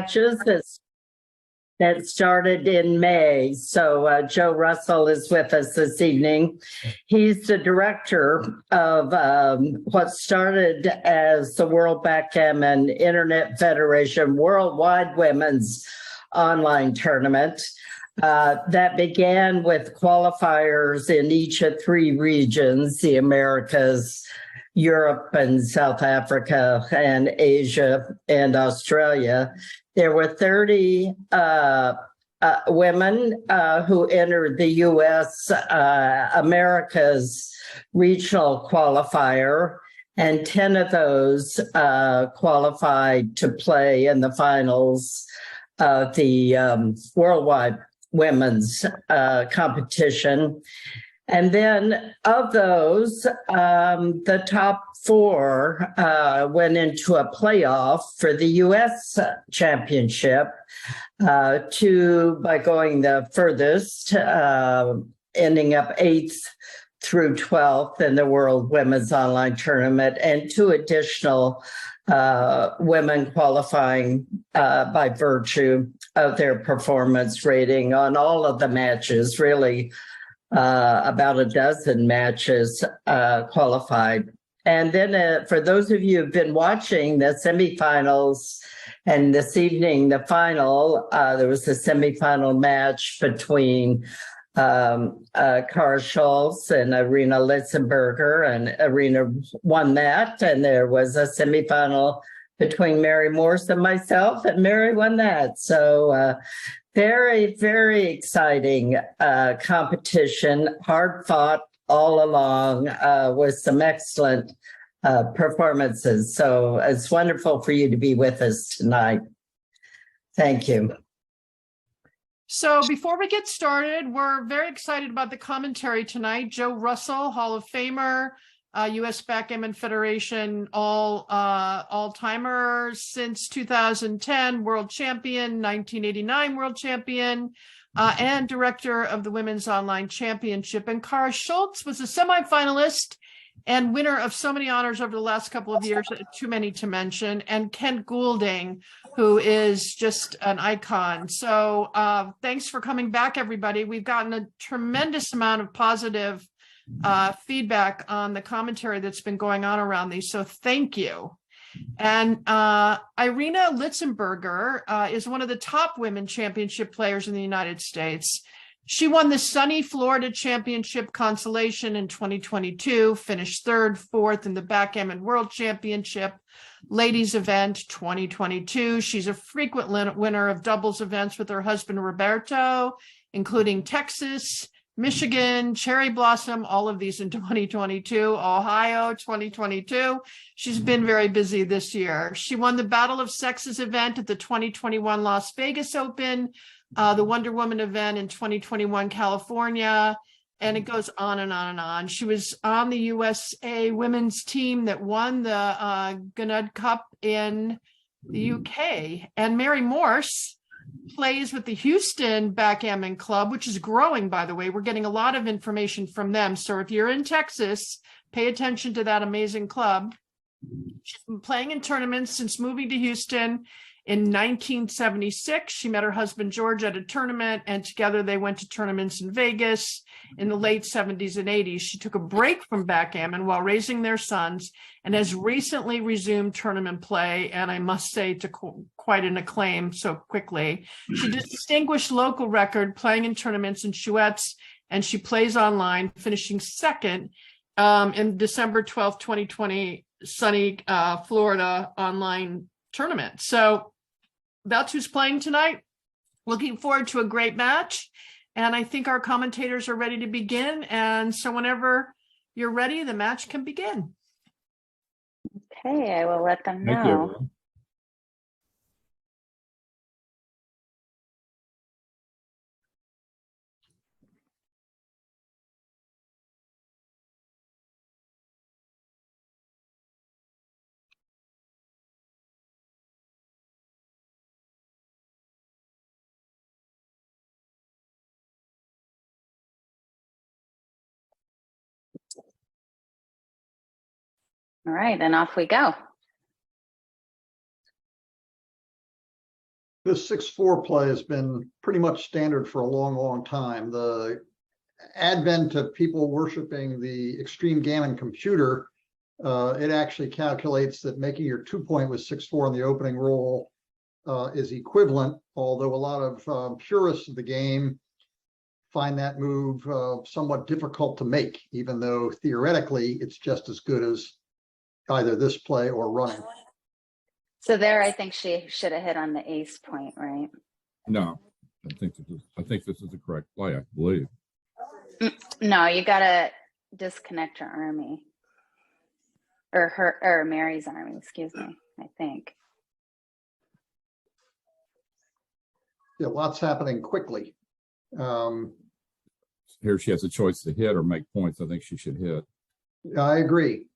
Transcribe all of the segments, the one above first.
matches that started in May. So Joe Russell is with us this evening. He's the director of what started as the World Backgammon Internet Federation Worldwide Women's Online Tournament. That began with qualifiers in each of three regions, the Americas, Europe and South Africa, and Asia and Australia. There were 30 women who entered the U.S. America's regional qualifier, and 10 of those qualified to play in the finals of the worldwide women's competition. And then of those, the top four went into a playoff for the U.S. championship by going the furthest, ending up 8th through 12th in the World Women's Online Tournament, and two additional women qualifying by virtue of their performance rating on all of the matches, really. About a dozen matches qualified. And then for those of you who've been watching the semifinals, and this evening, the final, there was a semifinal match between Kara Schultz and Irina Litzenberger, and Irina won that. And there was a semifinal between Mary Morse and myself, and Mary won that. So very, very exciting competition, hard fought all along with some excellent performances. So it's wonderful for you to be with us tonight. Thank you. So before we get started, we're very excited about the commentary tonight. Joe Russell, Hall of Famer, U.S. Backgammon Federation all-timer since 2010, world champion, 1989 world champion, and director of the Women's Online Championship. And Kara Schultz was a semi-finalist and winner of so many honors over the last couple of years, too many to mention, and Kent Goulding, who is just an icon. So thanks for coming back, everybody. We've gotten a tremendous amount of positive feedback on the commentary that's been going on around these, so thank you. And Irina Litzenberger is one of the top women championship players in the United States. She won the Sunny Florida Championship Consolation in 2022, finished 3rd, 4th in the Backgammon World Championship Ladies event 2022. She's a frequent winner of doubles events with her husband Roberto, including Texas, Michigan, Cherry Blossom, all of these in 2022, Ohio 2022. She's been very busy this year. She won the Battle of Sexes event at the 2021 Las Vegas Open, the Wonder Woman event in 2021 California, and it goes on and on and on. She was on the USA women's team that won the Ganud Cup in the UK. And Mary Morse plays with the Houston Backgammon Club, which is growing, by the way. We're getting a lot of information from them. So if you're in Texas, pay attention to that amazing club. She's been playing in tournaments since moving to Houston in 1976. She met her husband George at a tournament, and together they went to tournaments in Vegas in the late 70s and 80s. She took a break from backgammon while raising their sons and has recently resumed tournament play, and I must say to quite an acclaim so quickly. She distinguished local record playing in tournaments in Chouettes, and she plays online, finishing 2nd in December 12th, 2020, sunny Florida online tournament. So that's who's playing tonight. Looking forward to a great match. And I think our commentators are ready to begin. And so whenever you're ready, the match can begin. Okay, I will let them know. All right, then off we go. This 6-4 play has been pretty much standard for a long, long time. The advent of people worshiping the extreme gammon computer, it actually calculates that making your 2-point with 6-4 on the opening roll is equivalent, although a lot of purists of the game find that move somewhat difficult to make, even though theoretically it's just as good as either this play or running. So there, I think she should have hit on the ace point, right? No, I think this is the correct play, I believe. No, you gotta disconnect her army. Or Mary's army, excuse me, I think. Yeah, lots happening quickly. Here she has a choice to hit or make points. I think she should hit. I agree.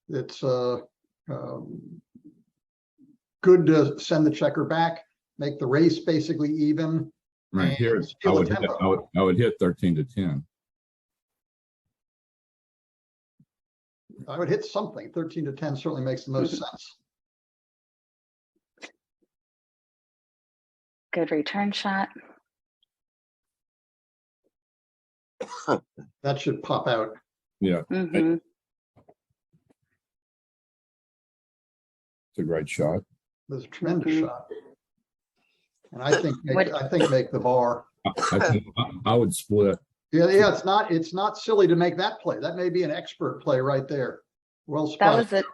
It's good to send the checker back, make the race basically even. Right and here, I steal the would hit, tempo. I would hit 13 to 10. I would hit something. 13 to 10 certainly makes the most sense. Good return shot. That should pop out. Yeah, Mhm. it's a great shot. That's a tremendous Mhm. shot. And I think make the bar. I would split. Yeah, it's not silly to make that play. That may be an expert play right there. Well That spotted.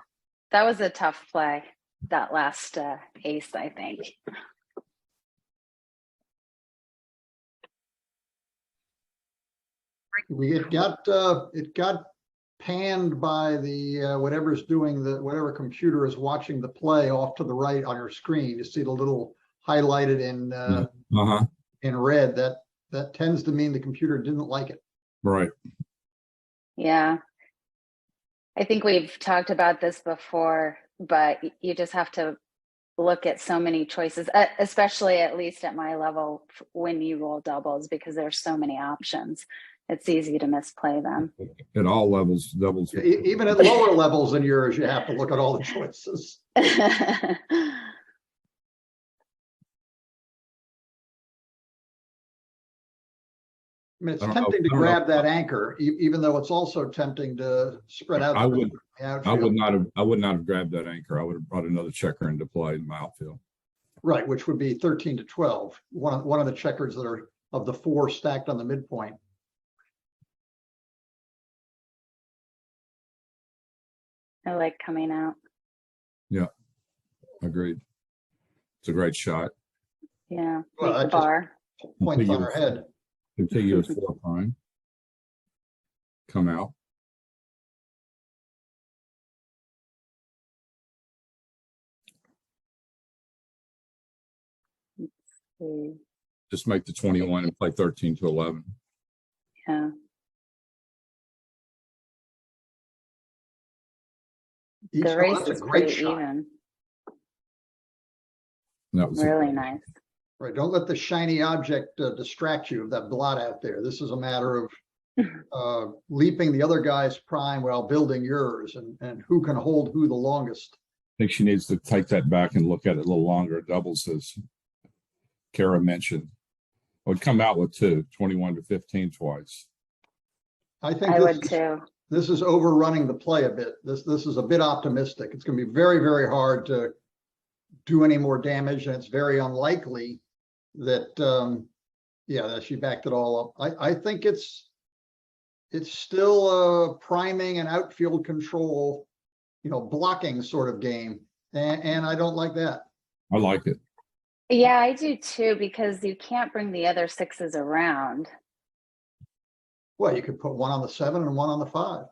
was a tough play, that last ace, I think. It got panned by the whatever's doing whatever computer is watching the play off to the right on your screen. You see the little highlighted in red. That tends to mean the computer didn't like it. Right. Yeah. I think we've talked about this before, but you just have to look at so many choices, especially at least at my level when you roll doubles, because there's so many options. It's easy to misplay them. At all levels, doubles. Even at lower levels than yours, you have to look at all the choices. I mean, it's tempting to grab that anchor, even though it's also tempting to spread out. I would not have grabbed that anchor. I would have brought another checker into play in my outfield. Right, which would be 13 to 12. One of the checkers that are of the 4 stacked on the midpoint. I like coming out. Yeah, agreed. It's a great shot. Yeah, Well, make the bar. Points on her head. Contiguous 4 prime. Come out. Just make the 21 and play 13 to 11. Yeah. The race That's a is great pretty shot. even. That was Really nice. Right, don't let the shiny object distract you of that blot out there. This is a matter of leaping the other guy's prime while building yours, and who can hold who the longest. I think she needs to take that back and look at it a little longer. Doubles, as Kara mentioned. I would come out with 21 to 15 twice. I think I would too. This is overrunning the play a bit. This is a bit optimistic. It's going to be very, very hard to do any more damage, and it's very unlikely that that she backed it all up. I think it's still a priming and outfield control, blocking sort of game, and I don't like that. I like it. Yeah, I do too, because you can't bring the other 6s around. Well, you could put one on the 7 and one on the 5.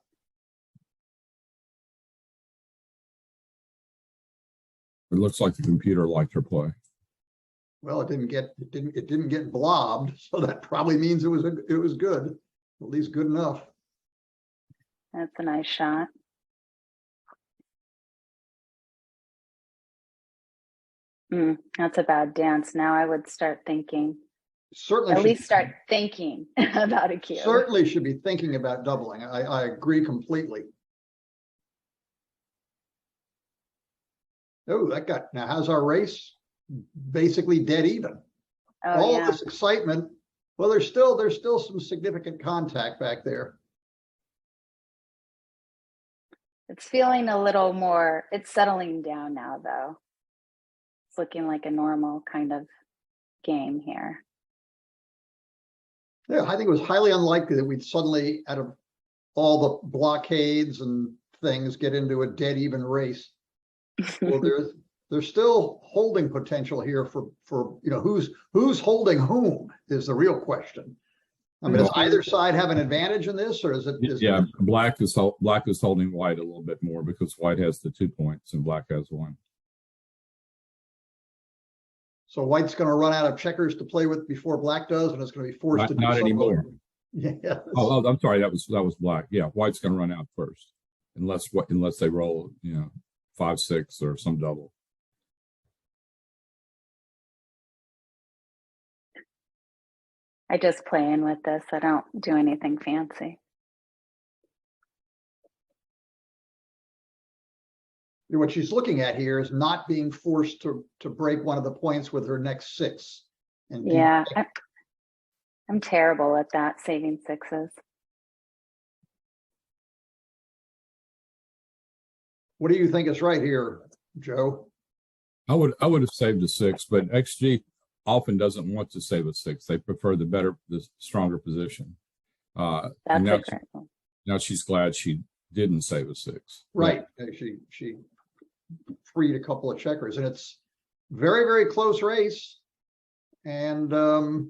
It looks like the computer liked her play. Well, it didn't get blobbed, so that probably means it was good, at least good enough. That's a nice shot. That's a bad dance. Now I would start thinking. Certainly, At least start thinking about a cube. Certainly should be thinking about doubling. I agree completely. Oh, now how's our race? basically dead even. Oh, All yeah. this excitement. Well, there's still some significant contact back there. It's feeling a little more, it's settling down now, though. It's looking like a normal kind of game here. Yeah, I think it was highly unlikely that we'd suddenly, out of all the blockades and things, get into a dead even race. Well, there's still holding potential here for who's holding whom is the real question. I mean, does either side have an advantage in this, or is it? Yeah, black is holding white a little bit more because white has the 2 points and black has 1. So white's going to run out of checkers to play with before black does, and it's going to be forced to do Not something. anymore. Yeah. Oh, I'm sorry. That was black. Yeah, white's going to run out first, unless they roll 5-6 or some double. I just play in with this. I don't do anything fancy. What she's looking at here is not being forced to break one of the points with her next 6. And Yeah, I'm terrible at that, saving 6s. what do you think is right here, Joe? I would have saved a 6, but XG often doesn't want to save a 6. They prefer the stronger position. That's and now she's glad she didn't save a 6. Right. She freed a couple of checkers, and it's very, very close race. And now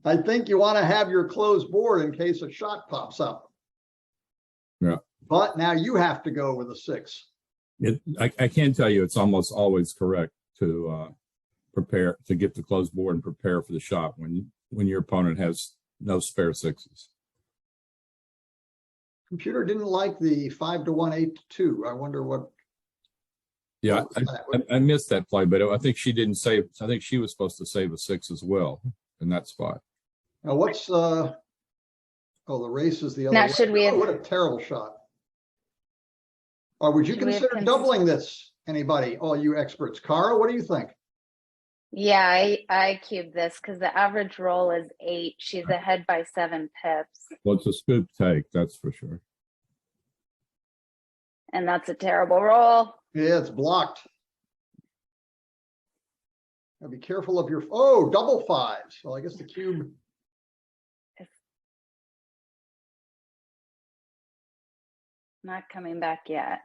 I think you want to have your closed board in case a shot pops up. Yeah. But now you have to go with a 6. I can tell you it's almost always correct to prepare to get the closed board and prepare for the shot when your opponent has no spare 6s. Computer didn't like the 5 to 1, 8 to 2. I wonder what. Yeah, I missed that play, but I think she didn't save. I think she was supposed to save a 6 as well in that spot. Now what's the race is the other Now, way. should we have- What a terrible shot. Or would you Should we have consider doubling this? Anybody, all you experts? Kara, what do you think? Yeah, I cubed this because the average roll is 8. She's ahead by 7 pips. Well, it's a scoop take, that's for sure. And that's a terrible roll. Yeah, it's blocked. Now be careful of your, double 5s. Well, I guess the cube. Not coming back yet.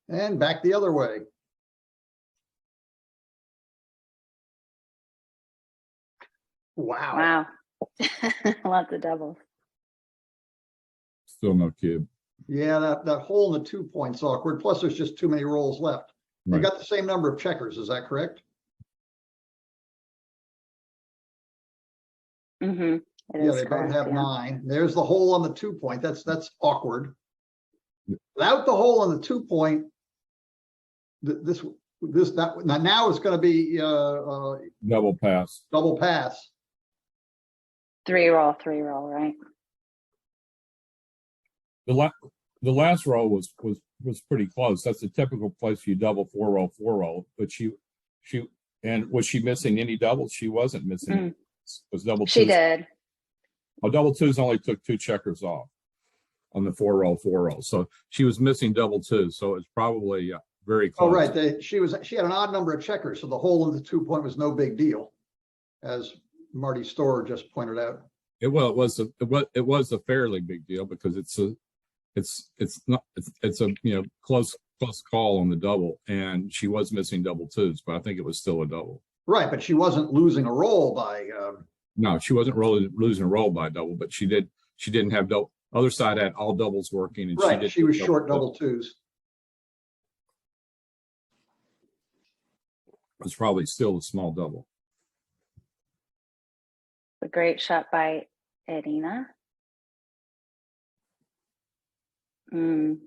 And back the other way. Wow. Wow. Lots of doubles. Still no cube. Yeah, that hole in the 2 point's awkward. Plus, there's just too many rolls left. You Right. got the same number of checkers, is that correct? Mm-hmm. Yeah, they both have 9. There's the hole on the 2 point. That's awkward. Without the hole on the 2 point, now it's going to be Double pass. double pass. 3 roll, right? The last roll was pretty close. That's a typical place you double 4 roll. But was she missing any doubles? She wasn't missing. Any. It was double. She twos. did. Oh, double 2s only took 2 checkers off on the 4 roll. So she was missing double 2s. So it's probably very close. Oh, right. She had an odd number of checkers, so the hole in the 2 point was no big deal, as Marty Storer just pointed out. It was a fairly big deal because it's a close call on the double, and she was missing double 2s, but I think it was still a double. Right, but she wasn't losing a roll by. No, she wasn't losing a roll by double, but she didn't have double. Other side had all doubles working, and right, she was short double 2s. It was probably still a small double. A great shot by Irina. And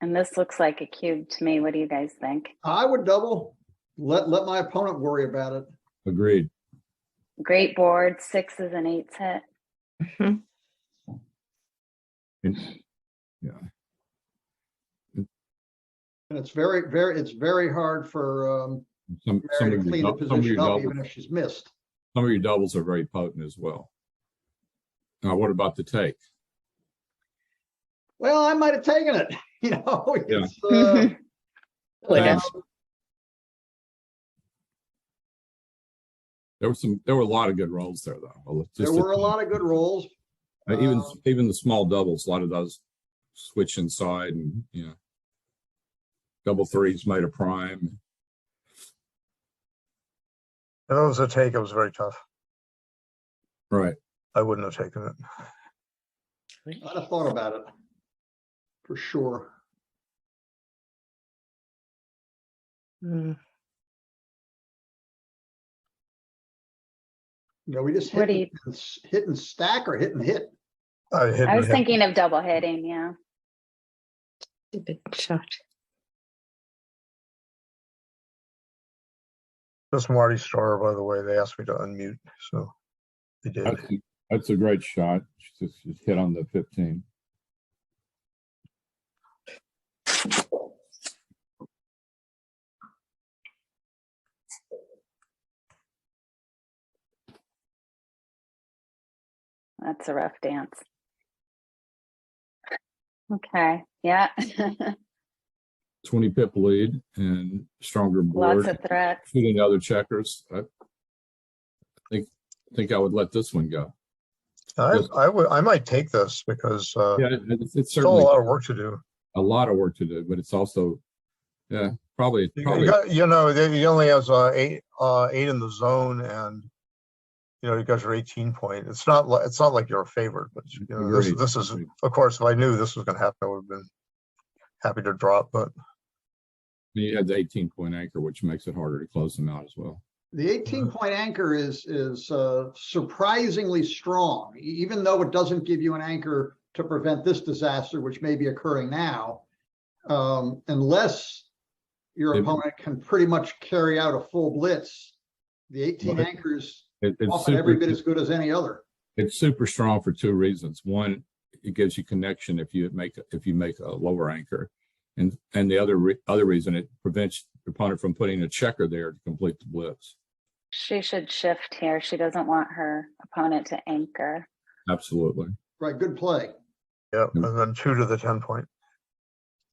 this looks like a cube to me. What do you guys think? I would double. Let my opponent worry about it. Agreed. Great board, 6s and 8s hit. Mhm. And, yeah. And it's very hard for Some Mary of to clean the your position up, doubles, even if she's missed. some of your doubles are very potent as well. Now, what about the take? Well, I might have taken it. You know, it's Would have. There were a lot of good rolls there, though. Well, there were a lot of good rolls. even the small doubles, a lot of those switch inside, and double threes made a prime. If it was a take, it was very tough. Right. I wouldn't have taken it. I'd have thought about it for sure. Mm. You know, we just What hit, do hit and stack or hit and hit. I I was thinking of double hitting, yeah. Stupid shot. This Marty Starr, by the way, they asked me to unmute, so they did. That's a great shot. She just hit on the 15. That's a rough dance. Okay, yeah. 20 pip lead and stronger board. Lots of threats. Shooting other checkers. I think I would let this one go. I might take this because Yeah, it's still a certainly lot of work to do. a lot of work to do, but it's also, probably. You only has eight in the zone, and you guys are 18 point. It's not like you're a favorite, but this is, of course, if I knew this was going to happen, I would have been happy to drop. But You had the 18-point anchor, which makes it harder to close them out as well. The 18-point anchor is surprisingly strong, even though it doesn't give you an anchor to prevent this disaster, which may be occurring now, unless your opponent can pretty much carry out a full blitz. The 18 anchors often every bit as good as any other. It's super strong for two reasons. One, it gives you connection if you make a lower anchor, and the other reason, it prevents your opponent from putting a checker there to complete the blitz. She should shift here. She doesn't want her opponent to anchor. Absolutely. Right, good play. yeah, and then 2 to the 10 point.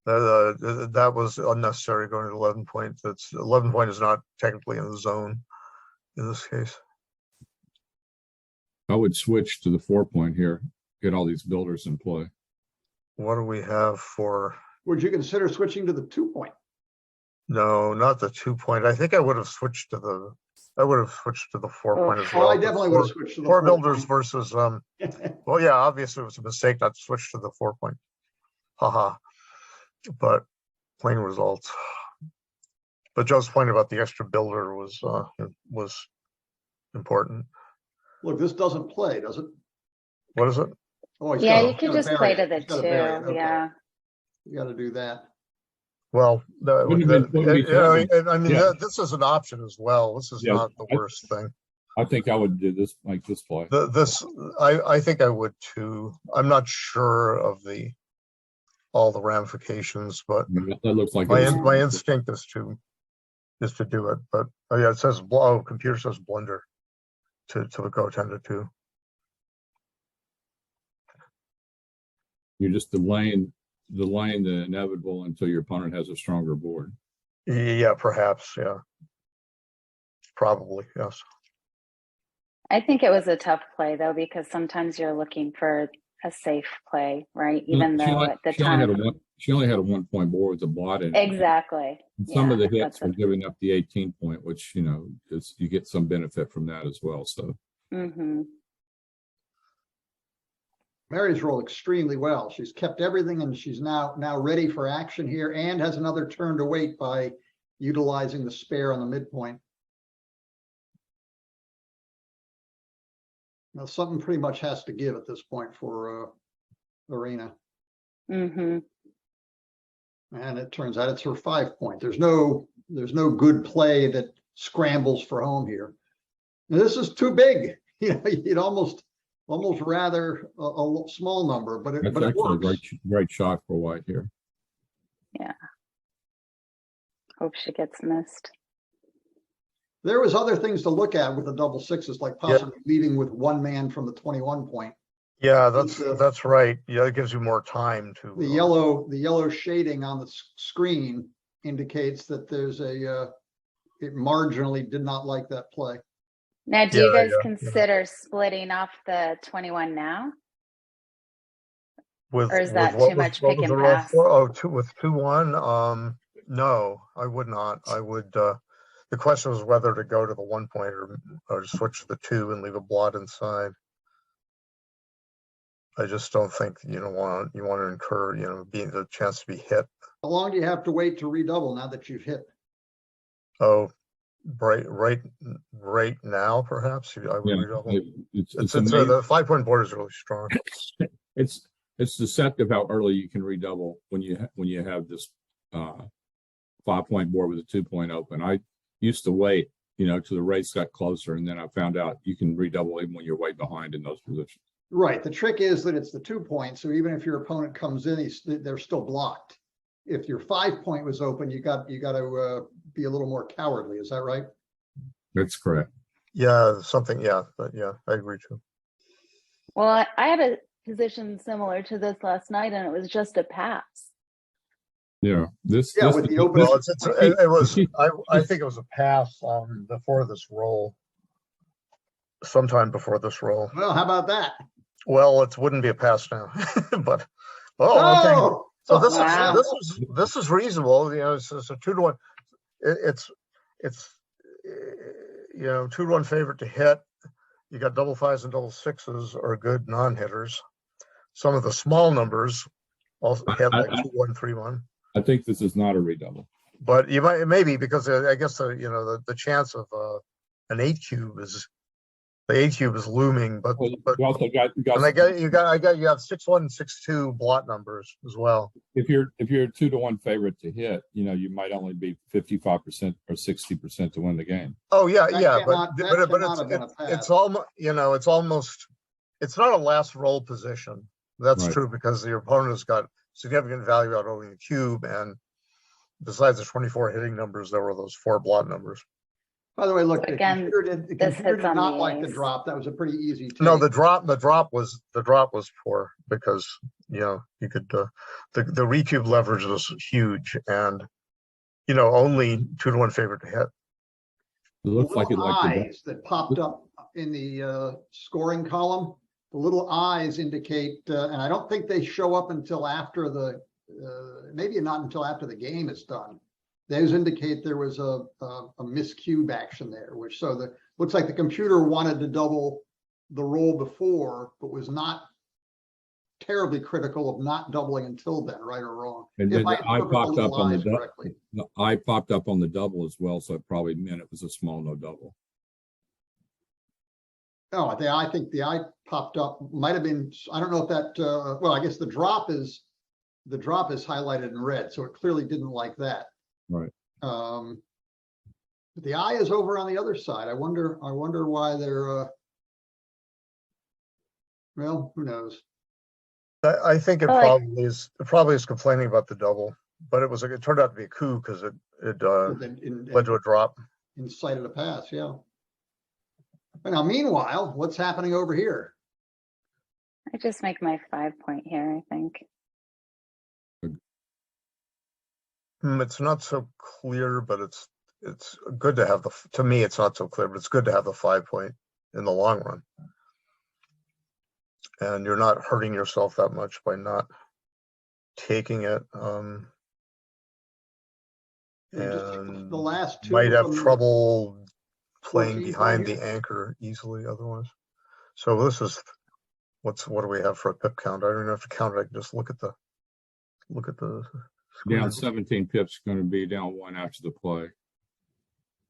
That was unnecessary going to 11 point. That's 11 point is not technically in the zone in this case. I would switch to the 4-point here, get all these builders in play. What do we have for? Would you consider switching to the 2-point? No, not the 2 point. I think I would have switched to the 4 point as well. I definitely would have switched to the 4 4 builders point. versus well, yeah, obviously it was a mistake not to switch to the 4 point. Haha. But plain results. But Joe's point about the extra builder was important. Look, this doesn't play, does it? What is it? Oh, Yeah, you could just play to the 2. Yeah. You got to do that. Well, Wouldn't be terrible. this is an option as well. This is not the worst thing. I think I would do this, like this play. I think I would too. I'm not sure of all the ramifications, but That looks like my instinct is to do it. But yeah, it says computer says blunder to go 10 to 2. You're just delaying the inevitable until your opponent has a stronger board. Yeah, perhaps. Yeah, probably. Yes. I think it was a tough play though, because sometimes you're looking for a safe play, right? Even though at the time She only had a 1-point board with a blot in it. exactly. And some of the Yeah, hits were giving up the 18-point, which you get some benefit from that as well. So Mary's rolled extremely well. She's kept everything, and she's now ready for action here, and has another turn to wait by utilizing the spare on the midpoint. Now, something pretty much has to give at this point for Irina. And it turns out it's her 5-point. There's no good play that scrambles for home here. Now, this is too big. You'd almost rather a small number, but That's it actually a works. great shot for white here. Yeah. Hope she gets missed. There was other things to look at with the double sixes, like possibly leading with one man from the 21 point. Yeah, that's right. Yeah, it gives you more time to. The yellow shading on the screen indicates that there's it marginally did not like that play. Now, do you Yeah, guys yeah. consider splitting off the 21 now? With Or is that what too much what pick was and the roll pass? for? Oh, with 2-1. No, I would not. I would. The question was whether to go to the 1 point or to switch to the 2 and leave a blot inside. I just don't think you want to incur being the chance to be hit. How long do you have to wait to redouble now that you've hit? Oh, right now, perhaps I would redouble. It's The 5 point board is really strong. It's deceptive how early you can redouble when you have this 5 point board with a 2 point open. I used to wait, till the race got closer, and then I found out you can redouble even when you're way behind in those positions. Right. The trick is that it's the 2 point. So even if your opponent comes in, they're still blocked. If your 5 point was open, you got to be a little more cowardly. Is that right? That's correct. Yeah, something. Yeah, but yeah, I agree too. Well, I had a position similar to this last night, and it was just a pass. Yeah, with the open. Well, it was. I think it was a pass before this roll. Sometime before this roll. Well, how about that? Well, it wouldn't be a pass now, but okay. So this is reasonable. It's a 2-1. It's 2-1 favorite to hit. You got double fives and double sixes are good non-hitters. Some of the small numbers also hit like 2-1, 3-1. I think this is not a redouble. But maybe because I guess the chance of an 8 cube is. The 8 cube is looming, but you also got you have 6-1, 6-2 blot numbers as well. If you're a 2-1 favorite to hit, you might only be 55% or 60% to win the game. Oh yeah, but it's almost it's not a last roll position. That's true because your opponent has got significant value out owning the cube, and besides the 24 hitting numbers, there were those 4 blot numbers. By the way, look, Again, the computer did not like the drop. That was a pretty easy take. No, the drop was poor because you could the recube leverage was huge, and only 2-1 favorite to hit. It looks like it eyes that popped up in the scoring column. The little eyes indicate, and I don't think they show up until after maybe not until after the game is done. Those indicate there was a miscube action there, which looks like the computer wanted to double the roll before, but was not terribly critical of not doubling until then, right or wrong. And then the eye popped up on the eye popped up on the double as well, so it probably meant it was a small no double. Oh, I think the eye popped up. Might have been. I don't know if that. Well, I guess the drop is highlighted in red, so it clearly didn't like that. Right. But the eye is over on the other side. I wonder why they're. Well, who knows? I think it probably is complaining about the double, but it turned out to be a coup because it led to a drop. Incited a pass, yeah. But now, meanwhile, what's happening over here? I just make my 5 point here, I think. It's not so clear, but it's good to have to me, it's not so clear, but it's good to have the 5 point in the long run. And you're not hurting yourself that much by not taking it. And the last two might have trouble playing behind the anchor easily otherwise. So this is what do we have for a pip count? I don't even have to count it. I can just look at the screen. Down 17 pips, going to be down 1 after the play.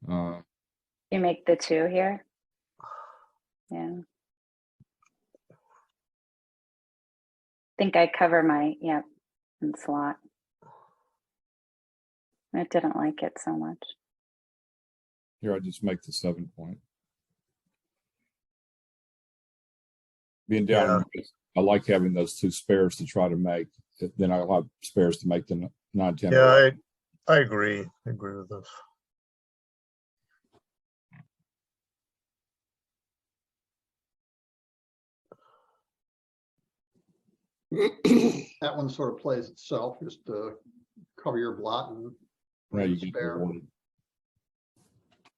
You make the 2 here. Yeah. Think I cover my in slot. I didn't like it so much. Here, I just make the 7 point. Being down, I like having those two spares to try to make. Then I'll have spares to make the 9-10. Yeah, I agree. I agree with this. That one sort of plays itself, just cover your blot and Right, you spare. get rewarded.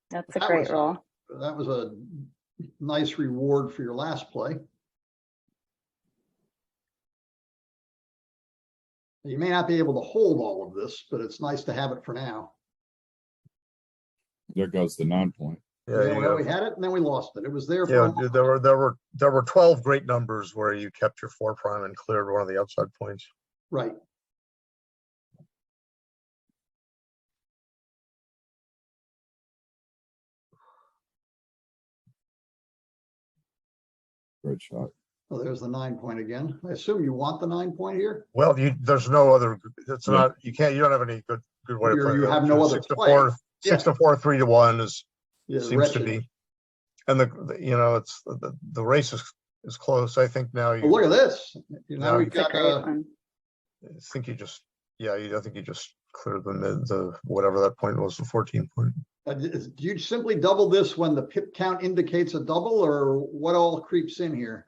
That's a That great was- roll. That was a nice reward for your last play. You may not be able to hold all of this, but it's nice to have it for now. There goes the 9 point. Yeah, Yeah, you well, have- we had it and then we lost it. It was there for yeah, a moment. there were 12 great numbers where you kept your 4 prime and cleared one of the outside points. Right. Great shot. Well, there's the 9 point again. I assume you want the 9 point here? Well, there's no other. It's Yeah. not. You don't have any good way to play. You the have other no two. other 6 to play. 4, 6 to 4, 3 to 1 is Yeah, seems to wretched. be. And it's the race is close. I think now But look at this. Now No, we've It's a got great one. I think you just I think you just cleared the whatever that point was, the 14 point. do you simply double this when the pip count indicates a double, or what all creeps in here?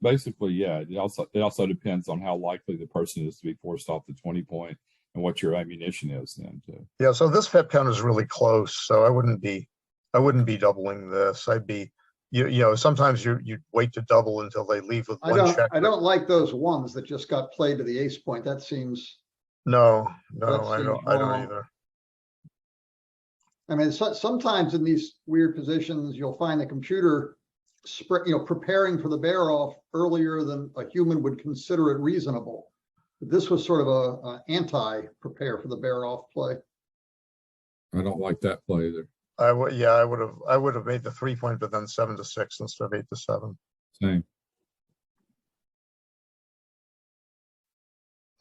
Basically, yeah. It also depends on how likely the person is to be forced off the 20 point and what your ammunition is then too. Yeah, so this pip count is really close. So I wouldn't be doubling this. I'd be sometimes you wait to double until they leave with one check. I don't like those ones that just got played to the ace point. That seems, No, That I seems don't wrong. either. I mean, sometimes in these weird positions, you'll find the computer preparing for the bear off earlier than a human would consider it reasonable. But this was sort of a anti-prepare for the bear off play. I don't like that play either. I would have made the 3 point, but then 7 to 6 instead of 8 to 7. Same.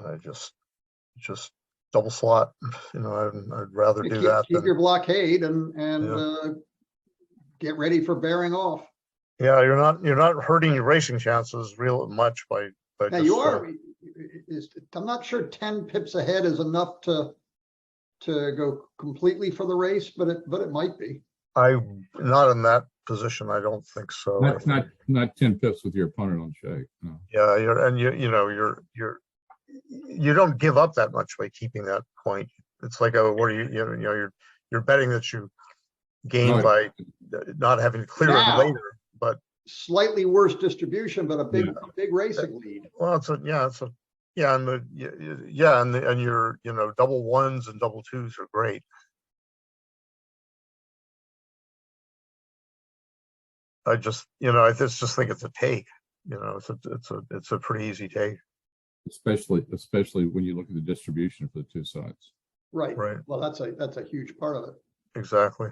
I just double slot. I'd rather do that Keep than your blockade and get ready for bearing off. yeah. You're not hurting your racing chances real much by Now just, you are. I'm not sure 10 pips ahead is enough to go completely for the race, but it might be. I'm not in that position. I don't think so. I think- Not 10 pips with your opponent on shake. No. Yeah, you don't give up that much by keeping that point. It's like you're betting that you gain No, by not having to clear Now. it later. But Slightly worse distribution, but a big Yeah. racing lead. well, and your double ones and double twos are great. I just think it's a take. It's a pretty easy take. Especially when you look at the distribution for the two sides. Right. Right. Well, that's a huge part of it. Exactly.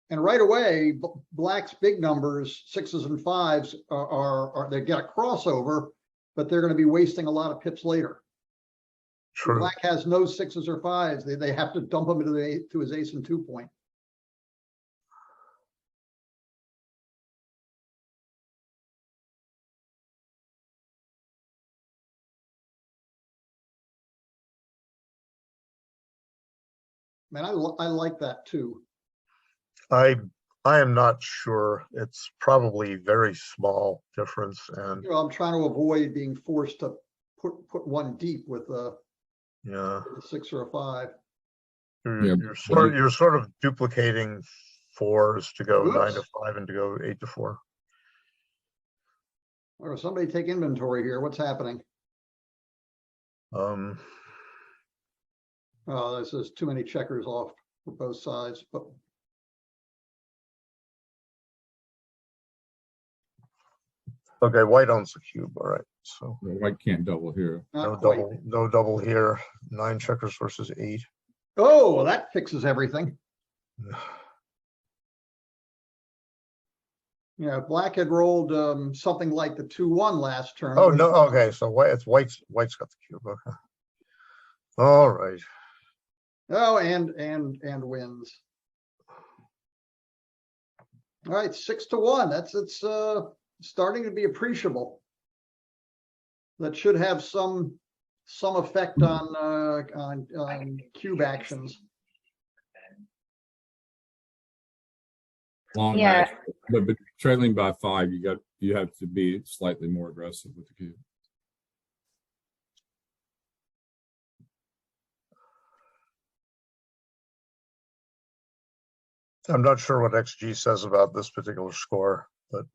And right away, Black's big numbers, 6s and 5s are they get a crossover, but they're going to be wasting a lot of pips later. True. Black has no 6s or 5s. They have to dump him to his ace and 2 point. Man, I like that too. I am not sure. It's probably very small difference, and I'm trying to avoid being forced to put one deep with a yeah, 6 or a 5. you're sort of duplicating 4s to go 9 to Oops. 5 and to go 8 to 4. Or somebody take inventory here. What's happening? Oh, this is too many checkers off for both sides, but Okay, white owns the cube. All right, so White can't double here. not quite. no double here. 9 checkers versus 8. Oh, well, that fixes everything. Yeah, Black had rolled something like the 2-1 last turn. Oh no, okay, so white's got the cube. Okay. All right. Oh, and wins. All right, 6-1. It's starting to be appreciable. That should have some effect on cube actions. Long Yeah. match, but trailing by 5, you have to be slightly more aggressive with the cube. I'm not sure what XG says about this particular score, but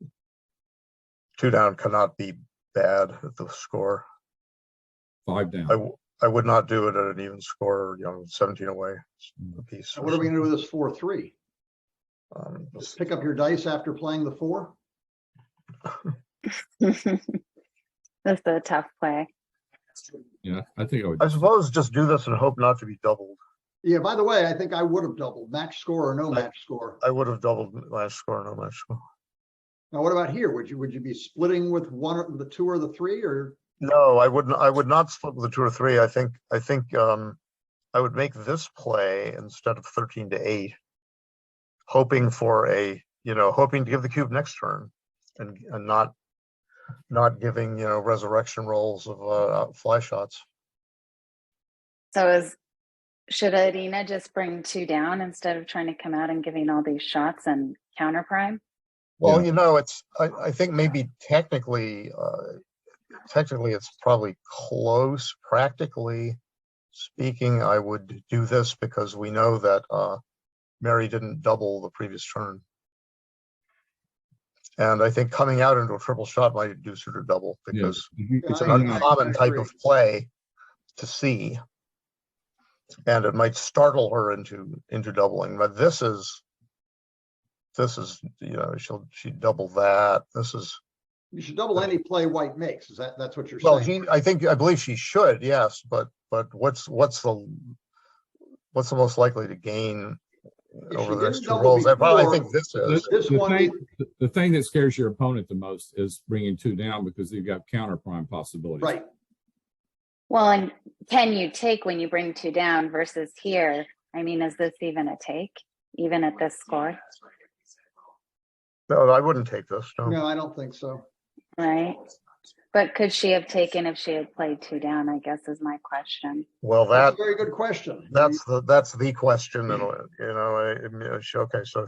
2 down cannot be bad at the score. 5 down. I would not do it at an even score, 17 away a piece. So what are we going to do with this 4-3? Just Pick up your dice after playing the 4? That's a tough play. Yeah, I think I would. I suppose just do this and hope not to be doubled. Yeah, by the way, I think I would have doubled match score or no match score. I would have doubled match score, no match score. Now, what about here? Would you be splitting with the 2 or the 3, or? No, I wouldn't. I would not split with the 2 or 3. I think I would make this play instead of 13-8, hoping for hoping to give the cube next turn, and not giving resurrection rolls of fly shots. So should Irina just bring 2 down instead of trying to come out and giving all these shots and counter prime? Well, I think maybe technically it's probably close. Practically speaking, I would do this because we know that Mary didn't double the previous turn. And I think coming out into a triple shot might induce her to double because it's an uncommon type of play to see. And it might startle her into doubling. But this is she'd double that. You should double any play white makes. That's what you're saying? Well, I believe she should, yes, but what's the most likely to gain over the next 2 rolls? I think this is. The thing that scares your opponent the most is bringing 2 down because you've got counter prime possibilities. Right. Well, and can you take when you bring 2 down versus here? I mean, is this even a take, even at this score? No, I wouldn't take this. No, I don't think so. Right. But could she have taken if she had played 2 down, I guess is my question. Well, That's a very good question. That's the question. And okay, so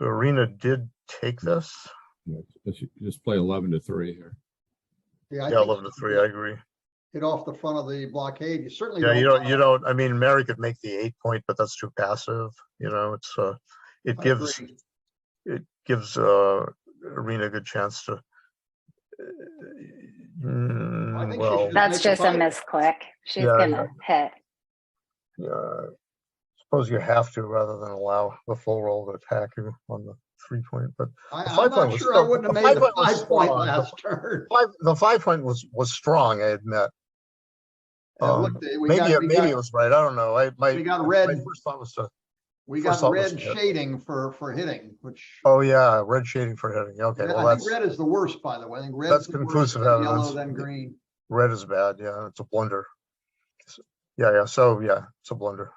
Irina did take this. Yeah, just play 11-3 here. Yeah, 11-3. I agree. Hit off the front of the blockade. You certainly You don't. I mean, Mary could make the 8 point, but that's too passive. It gives Irina a good chance to. That's just a misclick. She's gonna hit. Yeah, suppose you have to rather than allow the full roll to attack you on the 3 point. But I'm not sure I wouldn't have made the 5 point last turn. The 5 point was strong, I admit. Maybe it was right. I don't know. We got red. My first thought was to. We got red shading for hitting, which. Oh yeah, red shading for hitting. Okay, well I think red is the worst, by the way. I think red. That's conclusive evidence. Yellow then green. Red is bad. Yeah, it's a blunder. Yeah. So yeah, it's a blunder.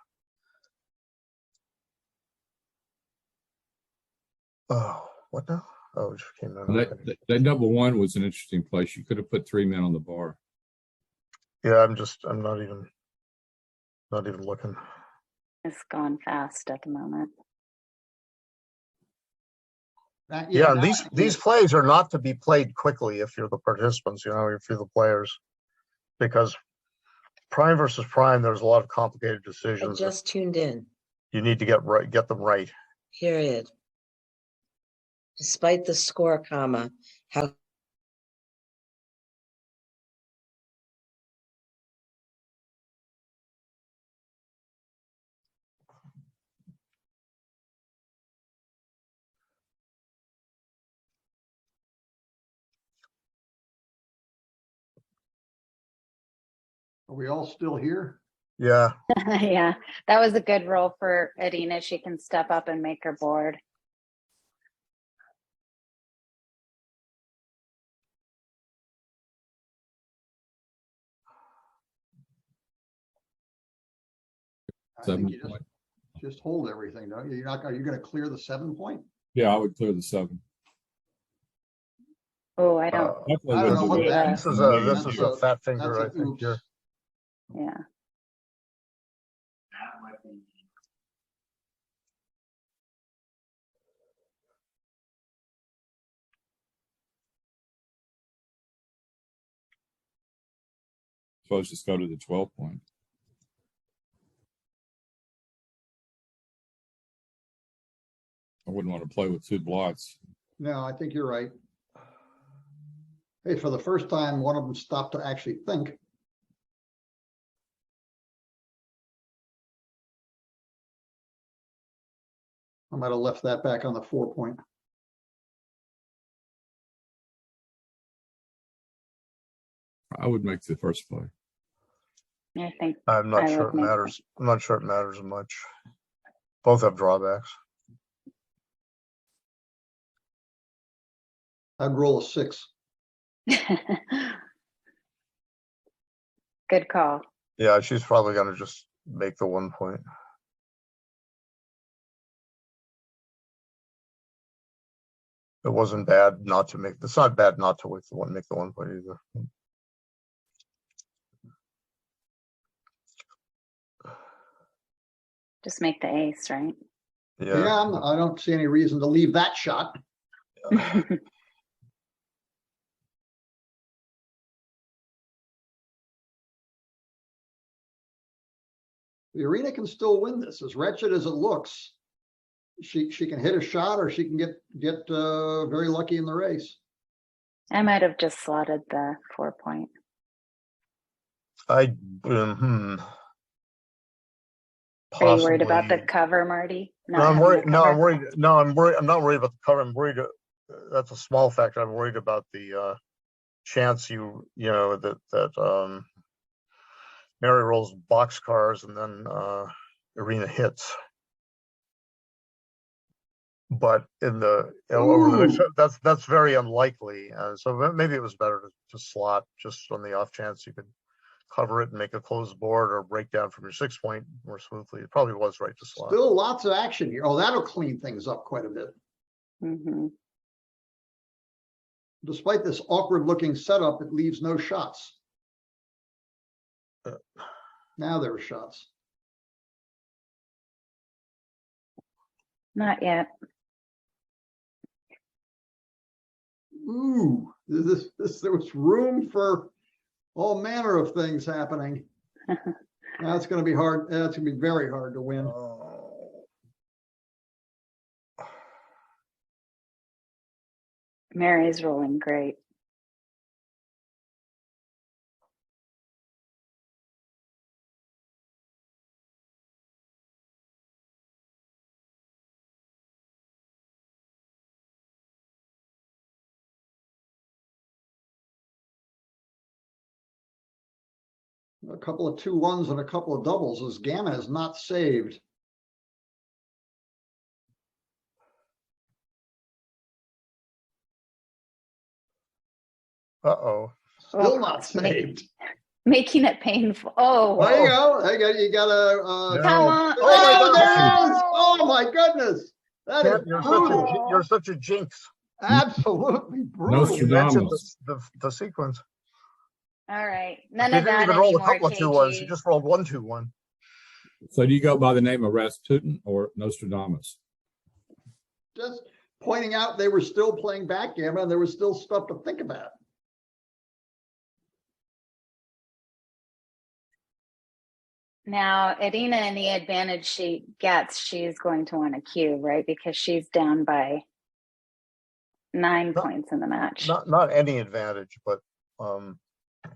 Oh, what now? Oh, it just came out. That double 1 was an interesting place. You could have put 3 men on the bar. Yeah, I'm not even looking. It's gone fast at the moment. Yeah, these plays are not to be played quickly if you're the participants, if you're the players, because prime versus prime, there's a lot of complicated decisions. I just tuned in. You need to get them right. Period. Despite the score, comma, how Are we all still here? Yeah. Yeah, that was a good roll for Irina. She can step up and make her board. Seven point. just hold everything, don't you? You're not, are you gonna clear the 7 point? Yeah, I would clear the 7. Oh, I don't. Definitely I don't wouldn't know do what it. that- This is That's a fat that's finger, I an think. oops. Here. Yeah. Suppose just go to the 12 point. I wouldn't want to play with 2 blots. No, I think you're right. Hey, for the first time, one of them stopped to actually think. I might have left that back on the 4 point. I would make the first play. I think I'm not I sure would it make matters. I'm not sure it matters much. Both have drawbacks. I'd roll a 6. Good call. Yeah, she's probably gonna just make the 1 point. It wasn't bad not to make. It's not bad not to make the 1 point either. Just make the ace, right? Yeah, I don't see any reason to leave that shot. Irina can still win this, as wretched as it looks. She can hit a shot, or she can get very lucky in the race. I might have just slotted the 4 point. I Are you worried about the possibly. cover, Marty? No, Not I'm having a worried. No, I'm cover? worried. No, I'm worried. I'm not worried about the cover. I'm worried. That's a small factor. I'm worried about the chance that Mary rolls boxcars and then Irina hits. But in the over the next, that's very unlikely. So maybe it was better to slot just on the off chance you could cover it and make a closed board or break down from your 6 point more smoothly. It probably was right to slot. Still lots of action here. Oh, that'll clean things up quite a bit. Mm-hmm. Despite this awkward looking setup, it leaves no shots. Now there are shots. Not yet. Ooh, there was room for all manner of things happening. That's going to be hard. That's going to be very hard to win. Mary's rolling great. A couple of 2-1s and a couple of doubles. As Gammon is not saved. Uh-oh. Still Oh, not saved. Making it painful. Oh, There you go. You got a. come on. Oh, there Oh, it is. Oh my goodness. That is You're such a jinx. absolutely brutal. You mentioned Nostradamus. the sequence. all right. None She of didn't that even roll a anymore, couple of 2-1s. She KG. just rolled 1-2-1. So do you go by the name of Rasputin or Nostradamus? Just pointing out they were still playing backgammon and there was still stuff to think about. Now, Irina, any advantage she gets, she's going to want a cue, right? Because she's down by 9 points in the match. Not any advantage, but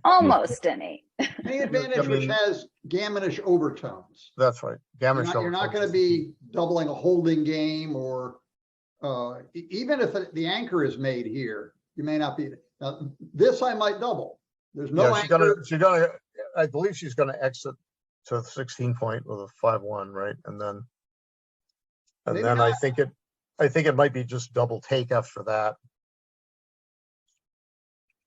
Almost any. Any advantage which has gammonish overtones. that's right. You're not going to be doubling a holding game, or even if the anchor is made here, you may not be. Now, this I might double. There's no anchor. I believe she's gonna exit to the 16 point with a 5-1, right? And then Maybe I not. think it might be just double take after that.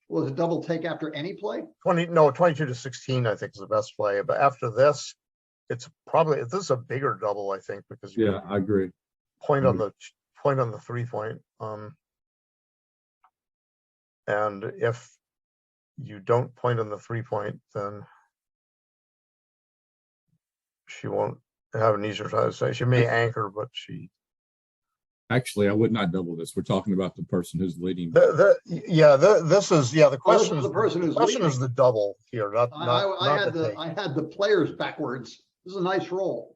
Was it double take after any play? 22 to 16, I think is the best play. But after this, it's probably, this is a bigger double, I think, because you Yeah, I agree. point on the 3-point. And if you don't point on the 3-point, then she won't have an easier time to say. She may anchor, but she. Actually, I would not double this. We're talking about the person who's leading. The question is the person who's question is leading. the double here, not I had the take. I had the players backwards. This is a nice roll.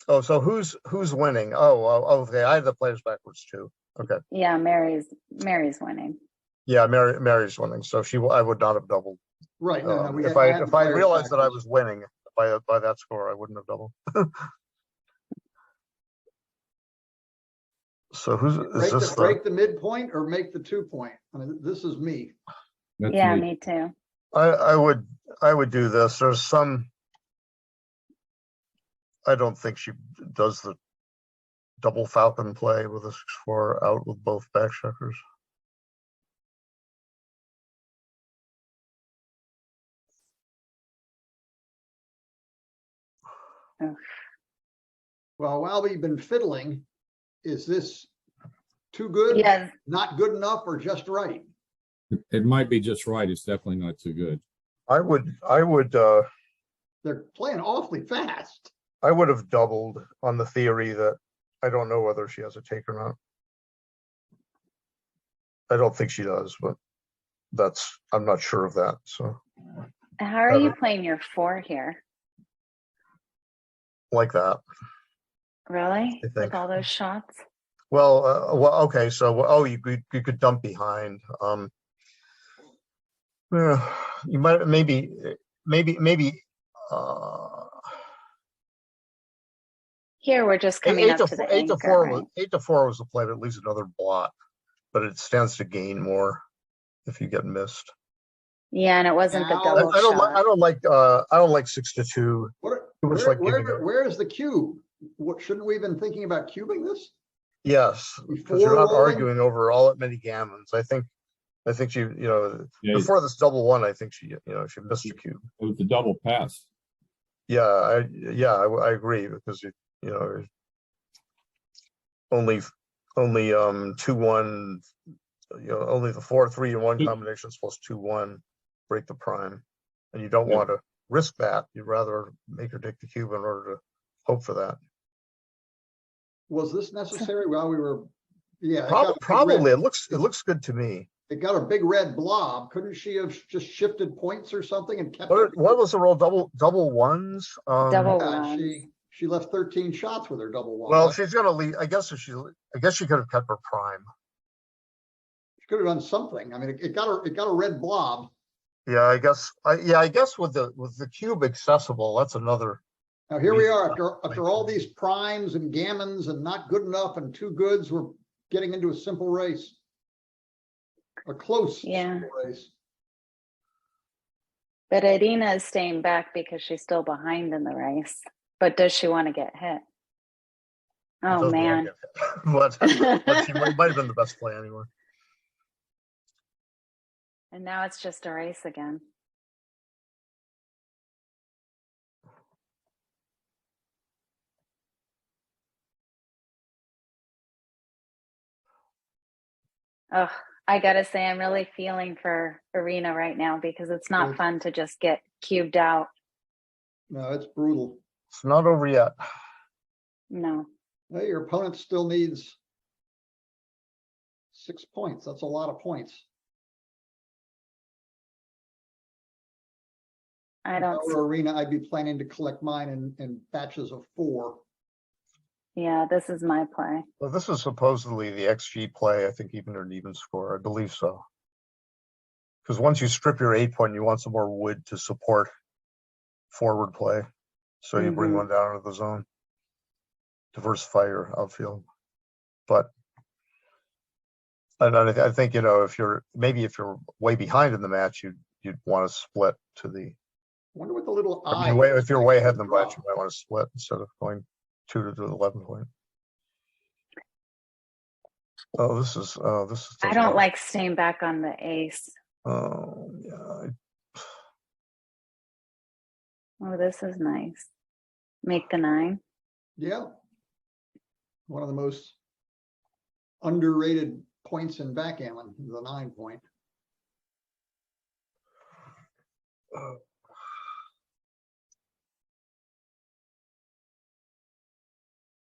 Oh, so who's winning? Okay, I had the players backwards too. Okay. Yeah, Mary's winning. Yeah, Mary's winning. So I would not have doubled. Right. If I realized that I was winning by that score, I wouldn't have doubled. So break the midpoint or make the 2-point? I mean, this is me. That's Yeah, me too. I would do this. There's some. I don't think she does the double falcon play with a 6-4 out with both back checkers. Well, while we've been fiddling, is this too good? Yes. Not good enough, or just right? It might be just right. It's definitely not too good. I would. They're playing awfully fast. I would have doubled on the theory that I don't know whether she has a take or not. I don't think she does, but I'm not sure of that. So How are you playing your 4 here? Like that. Really? I think. With all those shots? Well, okay. So, you could dump behind. You might maybe. Here we're just coming up to the 8 to 4. anchor, right? 8 to 4 was the play, but at least another blot. But it stands to gain more if you get missed. Yeah, and it wasn't the double I shot. don't like 6 to 2. Where is the cube? What, shouldn't we have been thinking about cubing this? Yes, because you're not arguing over all that many gammons. I think she, before this double one, I think she missed a cube. It was the double pass. Yeah, I agree, because only 2-1, only the 4-3-1 combinations plus 2-1 break the prime, and you don't want to risk that. You'd rather make her take the cube in order to hope for that. Was this necessary while we were? Yeah, probably. It looks good to me. It got a big red blob. Couldn't she have just shifted points or something and kept What was the roll? Double ones? Double Yeah, ones. she left 13 shots with her double one. Well, she's gonna leave. I guess she could have kept her prime. She could have done something. I mean, it got a red blob. Yeah, I guess with the cube accessible, that's another. Now here we are after all these primes and gammons and not good enough and too goods, we're getting into a simple race. A close simple race. But Irina is staying back because she's still behind in the race. But does she want to get hit? Oh man. But she might have been the best play anyway. And now it's just a race again. Oh, I gotta say, I'm really feeling for Irina right now, because it's not fun to just get cubed out. No, it's brutal. It's not over yet. No. Hey, your opponent still needs 6 points. That's a lot of points. I don't. If I were Irina, I'd be planning to collect mine in batches of 4. Yeah, this is my play. Well, this is supposedly the XG play. I think even an even score. I believe so. Because once you strip your 8-point, you want some more wood to support forward play. So you bring one down into the zone. Diversify your outfield. But I think, if you're way behind in the match, you'd want to split to the. I wonder what the little if you're way ahead in the match, you might want to split instead of going 2 to the 11-point. Oh, this is. I don't like staying back on the ace. Oh yeah. Oh, this is nice. Make the 9. Yeah. One of the most underrated points in backgammon, the 9 point. Uh,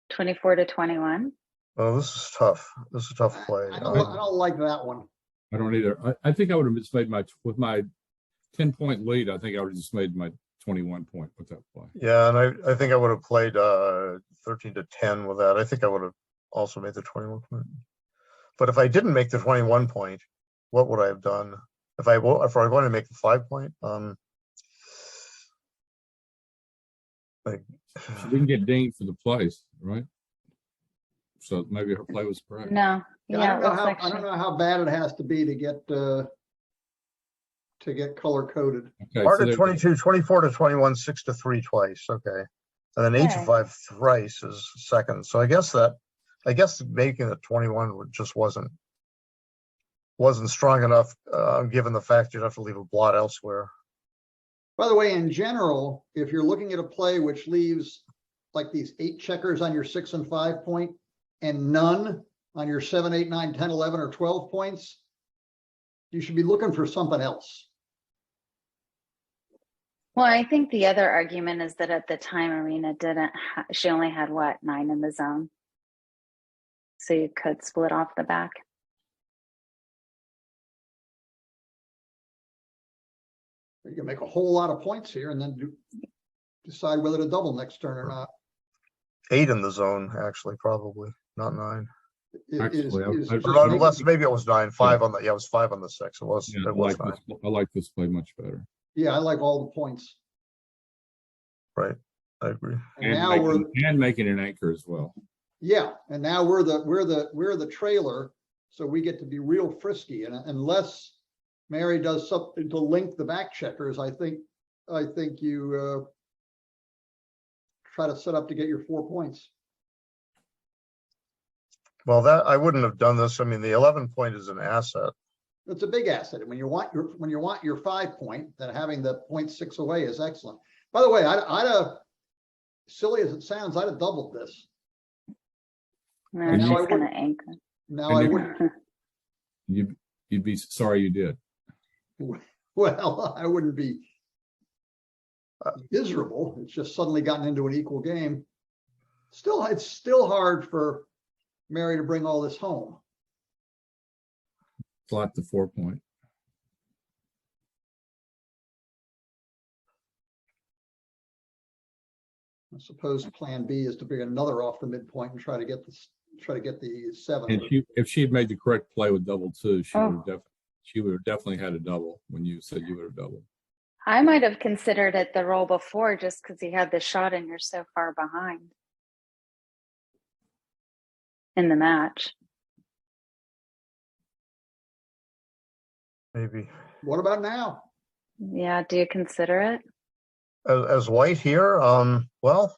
24 to 21. Oh, this is tough. This is a tough play. I don't like that one. I don't either. I think I would have just made with my 10-point lead. I think I would have just made my 21 point with that play. Yeah, and I think I would have played 13 to 10 with that. I think I would have also made the 21 point. But if I didn't make the 21 point, what would I have done? If I wanted to make the 5 point, like She didn't get dinged for the place, right? So maybe her play was correct. No. Yeah, Yeah, it looks like I don't know how bad it has to be to get color coded. Okay, part so of there- 22, 24 to 21, 6 to 3 twice. Okay. And then 8 to Okay. 5 thrice is second. So I guess making it 21 just wasn't strong enough, given the fact you'd have to leave a blot elsewhere. By the way, in general, if you're looking at a play which leaves like these 8 checkers on your 6 and 5 point and none on your 7, 8, 9, 10, 11, or 12 points, you should be looking for something else. Well, I think the other argument is that at the time, Irina she only had what, 9 in the zone. So you could split off the back. You can make a whole lot of points here and then decide whether to double next turn or not. 8 in the zone, actually, probably not 9. Actually, Is I- just Or making- unless maybe it was 9, 5 on the, it was 5 on the 6. It was, yeah, it was 9. I like this play much better. Yeah, I like all the points. Right. I agree. And now Making an anchor as well. yeah, and now we're the trailer, so we get to be real frisky. And unless Mary does something to link the back checkers, I think you try to set up to get your 4 points. Well, that I wouldn't have done this. I mean, the 11 point is an asset. It's a big asset. And when you want your 5 point, then having the 0.6 away is excellent. By the way, I'd have, silly as it sounds, I'd have doubled this. No, And she's you- going to anchor. Now And I you- wouldn't. You'd be sorry you did. Well, I wouldn't be miserable. It's just suddenly gotten into an equal game. Still, it's still hard for Mary to bring all this home. Slot the 4 point. I suppose plan B is to bring another off the midpoint and try to get the 7. And if she had made the correct play with double 2, Oh. she would have definitely had a double when you said you would have doubled. I might have considered it the roll before just because he had the shot and you're so far behind in the match. Maybe What about now? Yeah, do you consider it? as white here. Well,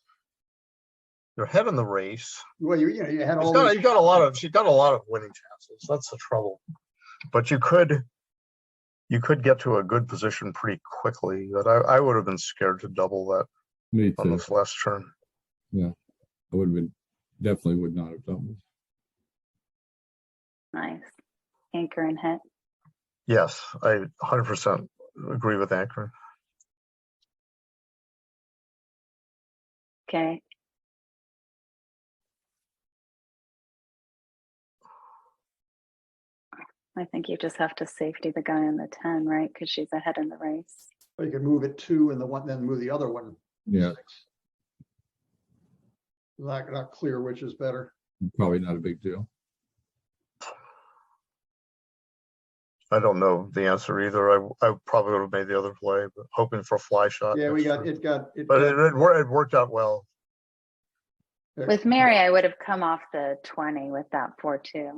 you're ahead in the race. Well, you had all She's these, got a lot of winning chances. That's the trouble. But you could get to a good position pretty quickly. But I would have been scared to double that Me on too. this last turn. I would have been, definitely would not have doubled. Nice. Anchor and hit. Yes, I 100% agree with anchoring. Okay. I think you just have to safety the guy on the 10, right? Because she's ahead in the race. you can move it 2 and then move the other one. Yeah, 6. Not clear which is better. probably not a big deal. I don't know the answer either. I probably would have made the other play, but hoping for a fly shot. Yeah, next turn. it But got, it worked out well. With Mary, I would have come off the 20 with that 4-2.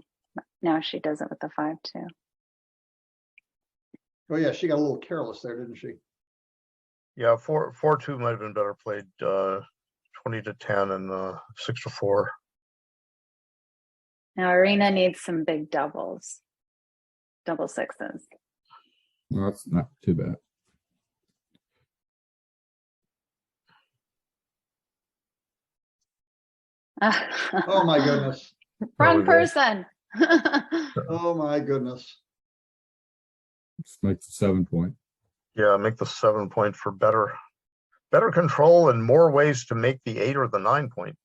Now she does it with the 5-2. oh yeah, she got a little careless there, didn't she? Yeah, 4-2 might have been better played. 20 to 10 and 6 to 4. Now Irina needs some big doubles. Double 6s. Well, that's not too bad. Oh, my goodness. Wrong we go. person. Oh, my goodness. Let's make the 7 point. Yeah, make the 7 point for better control and more ways to make the 8 or the 9 point.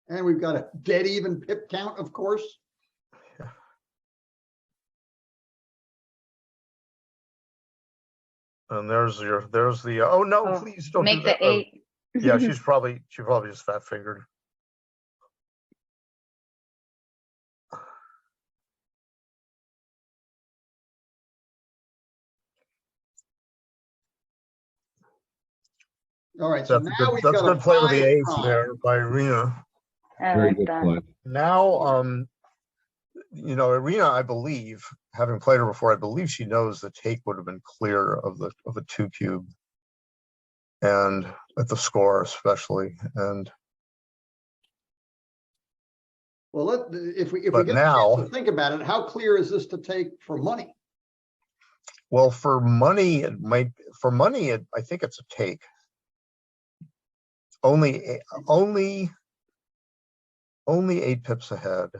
And we've got a dead even pip count, of course. And there's the, oh no, Oh, please don't do Make that. the 8. Yeah, she probably just fat fingered. All right, so That's now we've a got a good play with the 5 ace prime. there by Irina. I Very like good that. play. Now, Irina, I believe, having played her before, I believe she knows the take would have been clear of a 2 cube, and at the score especially. And Well, if we But get now- to think about it, how clear is this to take for money? well, for money, I think it's a take. Only 8 pips ahead.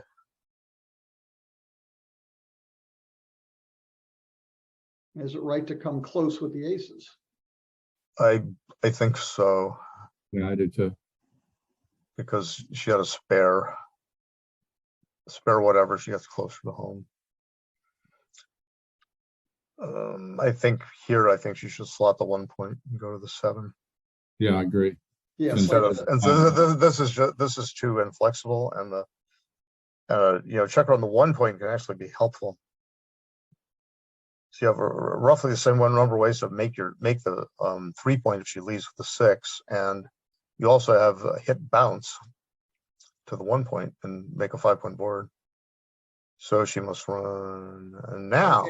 Is it right to come close with the aces? I think so, Yeah, I did too. because she had a spare whatever, she gets closer to home. I think she should slot the 1 point and go to the 7 Yeah, I agree. Yeah, instead so of. And so this is too inflexible, and the checker on the 1 point can actually be helpful. So you have roughly the same number of ways to make the 3 point if she leaves with the 6, and you also have a hit bounce to the 1 point and make a 5 point board. So she must run. And now,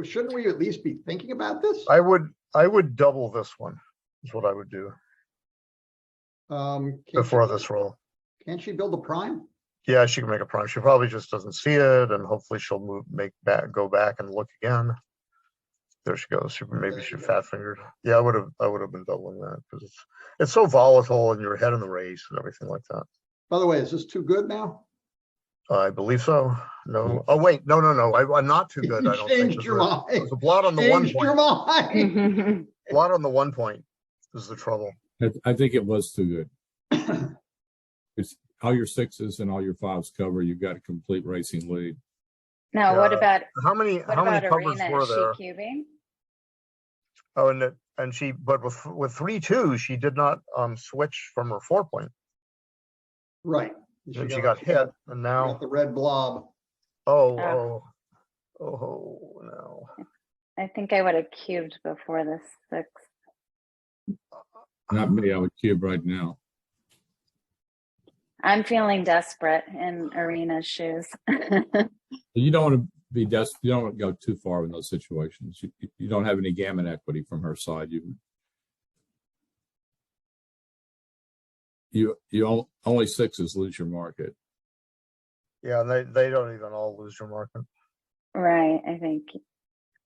shouldn't we at least be thinking about this? I would double this one. Is what I would do before this roll. Can't she build a prime? Yeah, she can make a prime. She probably just doesn't see it, and hopefully she'll go back and look again. There she goes. Maybe she fat fingered. Yeah, I would have been doubling that, because it's so volatile, and you're ahead in the race and everything like that. By the way, is this too good now? I believe so. No. Oh wait, no. I'm not too good. I don't think. Changed your mind. There's a blot on the 1 Changed your point. mind. Blot on the 1 point is the trouble. I think it was too good. It's all your 6s and all your 5s cover. You've got a complete racing lead. Now, what about How many covers Irina? were Is there? she cubing? Oh, and she, but with 3-2, she did not switch from her 4 point. Right. She got hit, and now Got the red blob. oh no. I think I would have cubed before the 6. Not me. I would cube right now. I'm feeling desperate in Irina's shoes. You don't want to be desperate. You don't want to go too far in those situations. You don't have any gammon equity from her side. You only 6s lose your market. Yeah, and they don't even all lose your market. Right. I think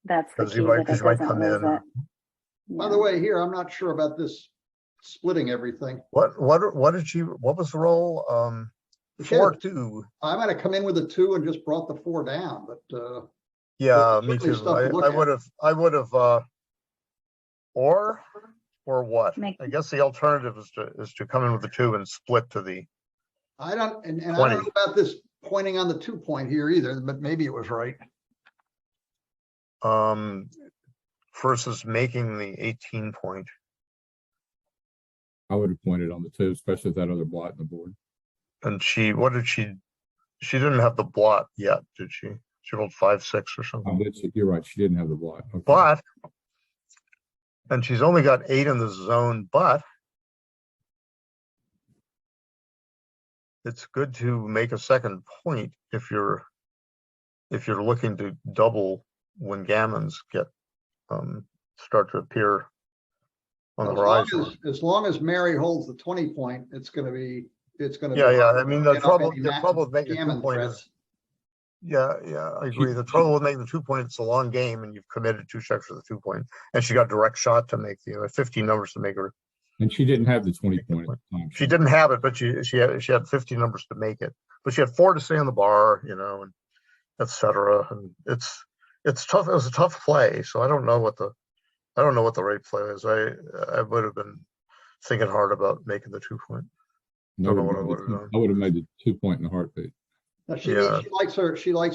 that's the 'Cause key. you might- That 'cause it you might doesn't come lose in. it. By the way, here, I'm not sure about this splitting everything. What was the roll? 4-2. I might have come in with a 2 and just brought the 4 down, but Yeah, There's me certainly too. stuff to look I at. would have or what? I guess the alternative is to come in with the 2 and split to the. I don't 20. know about this pointing on the 2 point here either, but maybe it was right. Versus making the 18 point. I would have pointed on the 2, especially with that other blot in the board. And she didn't have the blot yet, did she? She rolled 5-6 or something. You're right. She didn't have the blot. Okay. But, and she's only got 8 in the zone, but it's good to make a second point if you're looking to double when gammons start to appear on the horizon. As long as Mary holds the 20 point, it's gonna be. Yeah. I mean, the trouble with making a 2 point is Yeah, I agree. The trouble with making the 2 point, it's a long game and you've committed 2 checks for the 2 point. And she got direct shot to make the 15 numbers to make her. And she didn't have the 20 point at the time. She didn't have it, but she had 15 numbers to make it. But she had 4 to stay on the bar, and etc. And it's tough. It was a tough play. So I don't know what the right play is. I would have been thinking hard about making the 2 point. Don't know what I would have done. I would have made the 2 point in a heartbeat. Now she likes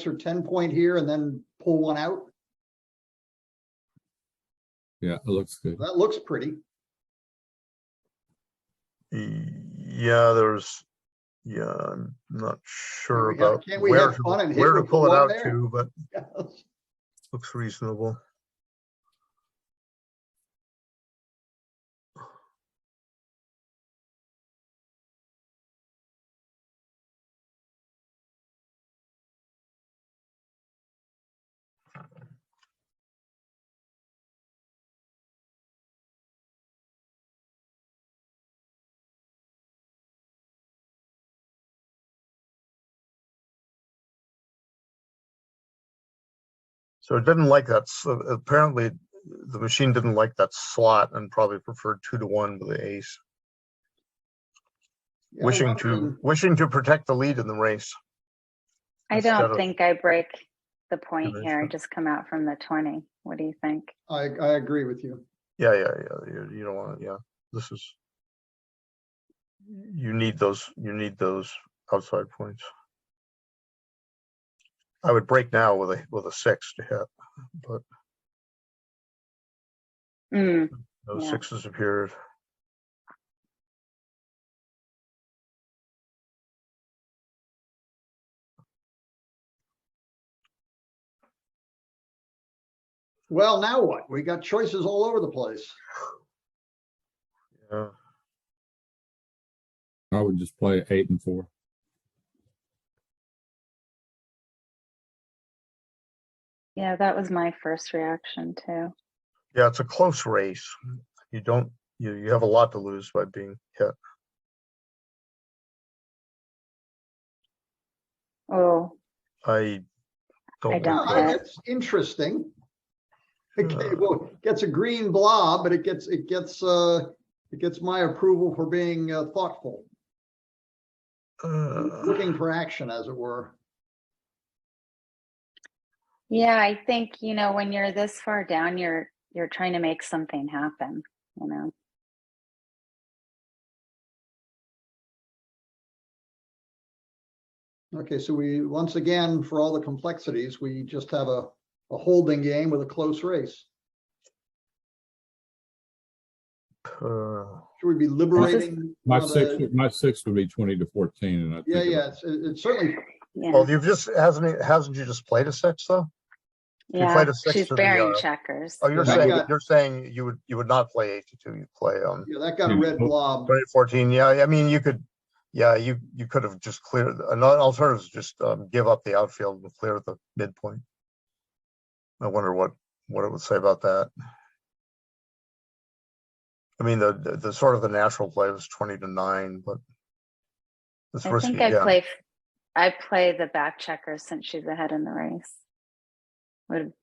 her 10 point here and then pull one out. Yeah, it looks good. That looks pretty. Yeah, I'm not sure about Can't we where have fun and hit to with pull it one out there? to, but Yes. looks reasonable. So it didn't like that. So apparently, the machine didn't like that slot and probably preferred 2 to 1 with the ace, Yeah, wishing to protect the lead in the race. I don't think I break the point Instead of- here. I just come out from the 20. What do you think? I agree with you. Yeah. You don't want to. Yeah, this is. You need those outside points. I would break now with a 6 to hit, but those Yeah. 6s appeared. Well, now what? We got choices all over the place. Yeah. I would just play 8 and 4. Yeah, that was my first reaction too. Yeah, it's a close race. You have a lot to lose by being hit. Oh, I don't. don't like that. hit. It's interesting. Okay, well, it gets a green blob, but it gets my approval for being thoughtful, looking for action, as it were. Yeah, I think, when you're this far down, you're trying to make something happen, Okay, so we, once again, for all the complexities, we just have a holding game with a close race. Should we be liberating? My one of the- 6 would be 20 to 14, and I think it's certainly. Yeah. Well, hasn't you just played a 6 though? You Yeah, played a 6 she's to bearing the. checkers. Oh, you're Yeah. saying you would not play 8 to 2. You'd play Yeah, that got a red blob. 14. Yeah, I mean you could. Yeah, you could have just cleared. Another alternative is just give up the outfield and clear the midpoint. I wonder what it would say about that. I mean, the sort of the natural play was 20 to 9, but it's I risky. think I play the back checker since she's ahead in the race. Would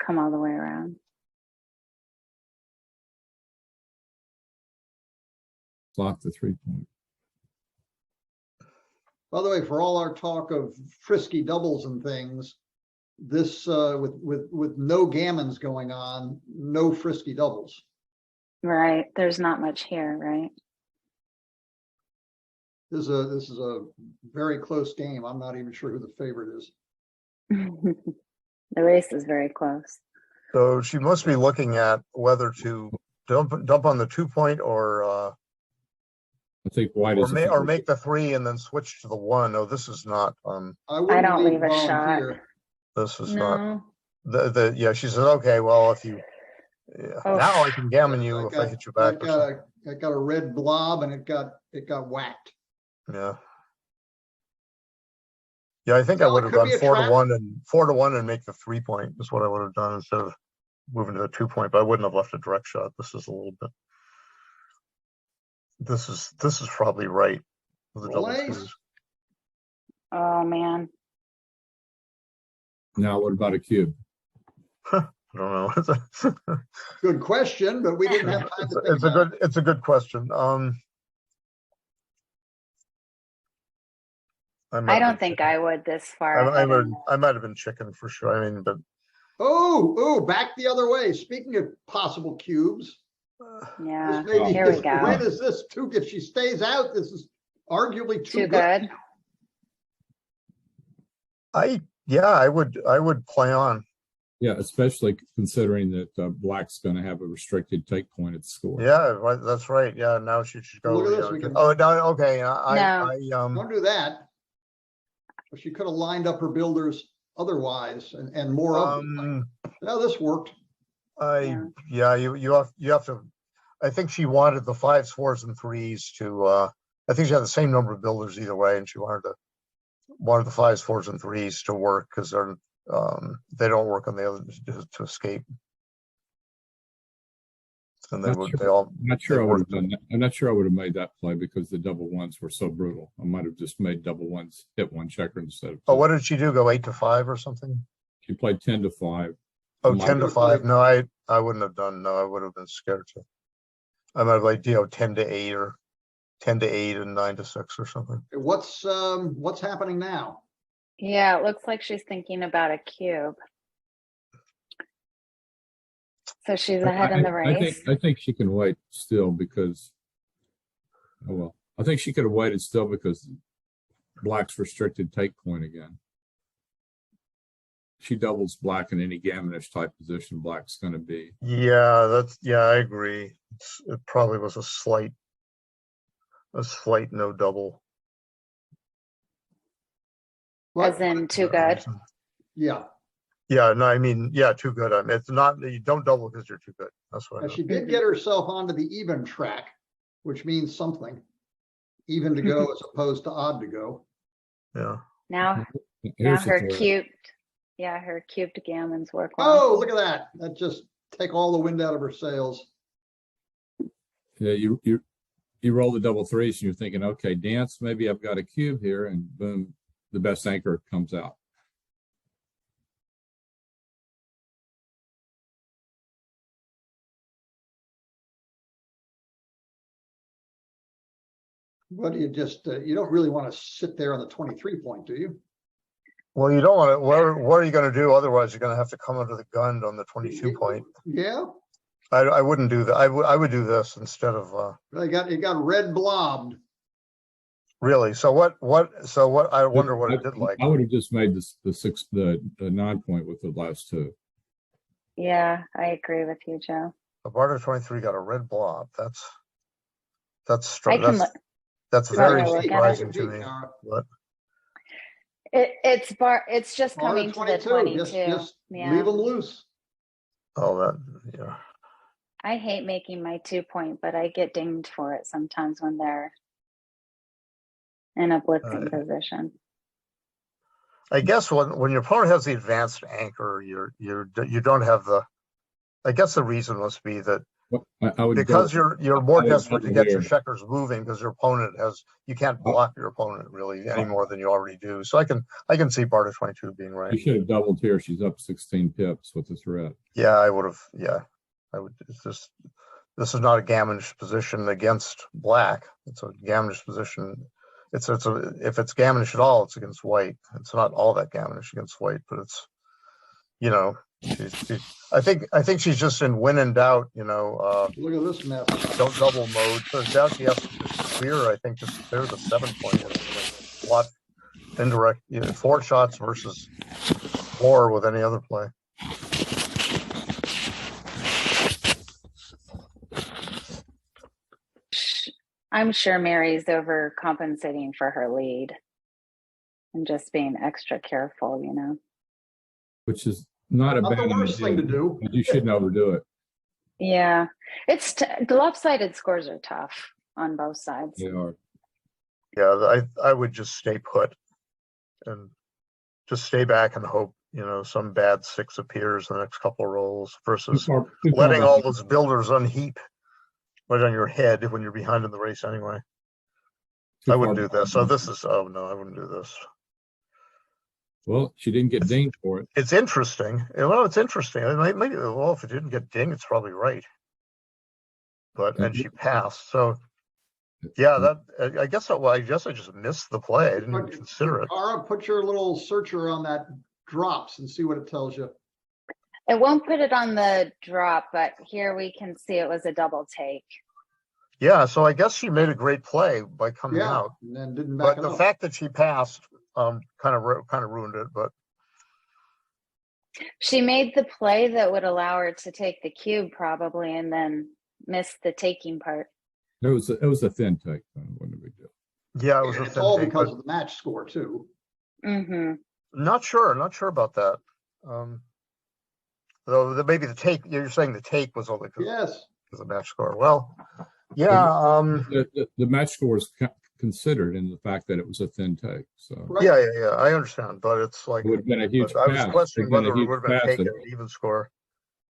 come all the way around. block the 3 point. By the way, for all our talk of frisky doubles and things, this with no gammons going on, no frisky doubles. Right. There's not much here, right? This is a very close game. I'm not even sure who the favorite is. The race is very close. So she must be looking at whether to dump on the 2 point or I think white is or make the 3 and then switch to the 1. No, this is not. I don't leave a shot. This is No. not. Yeah, she says, okay, well, if you now I can gammon you if I hit you back. I got a red blob and it got whacked. Yeah. Yeah, I think I would have Could done be a 4 to trap. 1 and 4 to 1 and make the 3 point is what I would have done instead of moving to the 2 point, but I wouldn't have left a direct shot. This is a little bit. This is probably right with the double Roll ace. twos. Oh man. Now, what about a cube? I don't know. Good question, but we didn't have time to think about it. It's a good question. I don't think I would this far ahead. I might have been chicken for sure. I mean, but Oh, back the other way. Speaking of possible cubes, Yeah, this may be, here we go. when is this too, if she stays out, this is arguably Too good. I would play on. Yeah, especially considering that black's going to have a restricted take point at the score. Yeah, right, that's right. Yeah, now she should go. Look at this, we can- Oh, no, okay. Don't do that. But she could have lined up her builders otherwise and more of them. Now this worked. You have to, I think she wanted the 5s, 4s, and 3s to, I think she had the same number of builders either way, and she wanted the 5s, 4s, and 3s to work because they don't work on the others to escape. And they all. I'm not sure I would have done that. I'm not sure I would have made that play because the double ones were so brutal. I might have just made double ones hit one checker instead of. Oh, what did she do? Go 8 to 5 or something? She played 10 to 5. Oh, 10 to 5. No, I wouldn't have done. No, I would have been scared to. I might have like 10 to 8 or 10 to 8 and 9 to 6 or something. What's happening now? Yeah, it looks like she's thinking about a cube. So she's ahead in the race. I think she can wait still because, oh well, I think she could have waited still because black's restricted take point again. She doubles black in any gammonish type position black's going to be. Yeah, I agree. It probably was a slight no double. As in too good. Yeah. Yeah, no, I mean, yeah, too good. I mean, it's not, you don't double because you're too good. That's what I Now, she did get herself onto the even track, which means something. Even to go as opposed to odd to go. Yeah. Now Here's the her threat. her cubed gammons work well. Oh, look at that. That just take all the wind out of her sails. Yeah, you roll the double threes and you're thinking, okay, dance, maybe I've got a cube here, and boom, the best anchor comes out. But you just, you don't really want to sit there on the 23 point, do you? Well, you don't want to, what are you going to do? Otherwise, you're going to have to come under the gun on the 22 point. Yeah. I wouldn't do that. I would do this instead of, It got red blobbed. really. So what, I wonder what it did like. I would have just made the 9 point with the last two. Yeah, I agree with you, Joe. The Barter 23 got a red blob. That's wanna very look at it? surprising to me. But It's just On coming to the 22. Just Yeah. leave them loose. yeah. I hate making my 2 point, but I get dinged for it sometimes when they're in a blitzing position. I guess when your opponent has the advanced anchor, you don't have the. I guess the reason must be that I would because go, you're more I would desperate go to get your here. checkers moving because your opponent you can't block your opponent really any more than you already do. So I can see Barter 22 being right. You should have doubled here. She's up 16 pips with the threat. Yeah, I would have. Yeah, I would. This is not a gammonish position against black. It's a gammonish position. If it's gammonish at all, it's against white. It's not all that gammonish against white, but it's, I think she's just in when in doubt. Look at this mess. Don't double mode. So doubt she has to just clear. I think just clear the 7 point. Lot indirect. 4 shots versus 4 with any other play. I'm sure Mary's overcompensating for her lead and just being extra careful, Which is not a Not bad the worst thing to idea, do. but you shouldn't overdo it. Yeah, the lopsided scores are tough on both sides. They are. Yeah, I would just stay put and just stay back and hope, some bad 6 appears in the next couple of rolls versus letting all those builders unheap right on your head when you're behind in the race anyway. I wouldn't do this. So this is, oh no, I wouldn't do this. Well, she didn't get dinged for it. It's interesting. Well, it's interesting. Maybe, well, if it didn't get dinged, it's probably right. But, and she passed. So, yeah, that, I guess I just missed the play. I didn't even consider it. Kara, put your little searcher on that drops and see what it tells you. It won't put it on the drop, but here we can see it was a double take. Yeah, so I guess she made a great play by coming Yeah, out. and then didn't back But it the up. fact that she passed kind of ruined it. But She made the play that would allow her to take the cube probably, and then missed the taking part. It was a thin take. Wasn't a big deal. yeah, it was a It's thin all take, because but of the match score too. Mm-hmm. not sure about that. Though maybe the take, you're saying the take was only because Yes. of the match score. Well, yeah, The match score is considered in the fact that it was a thin take. So Right. yeah, I understand, but it's like it would have been a huge but I was pass. questioning It would have whether been a it would huge have been pass taken at- an even score.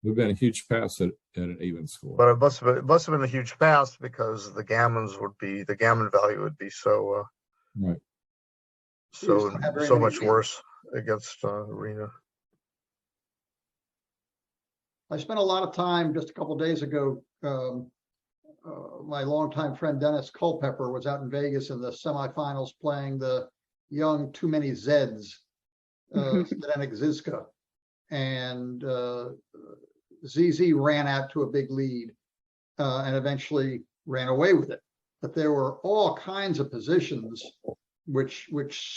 It would have been a huge pass at an even score. But it must have been a huge pass because the gammon value would be so Right. so don't have very so many much leads. worse against Irina. I spent a lot of time just a couple days ago. My longtime friend Dennis Culpepper was out in Vegas in the semifinals playing the young Too Many Zeds, Zdenek Zizka. And ZZ ran out to a big lead and eventually ran away with it. But there were all kinds of positions which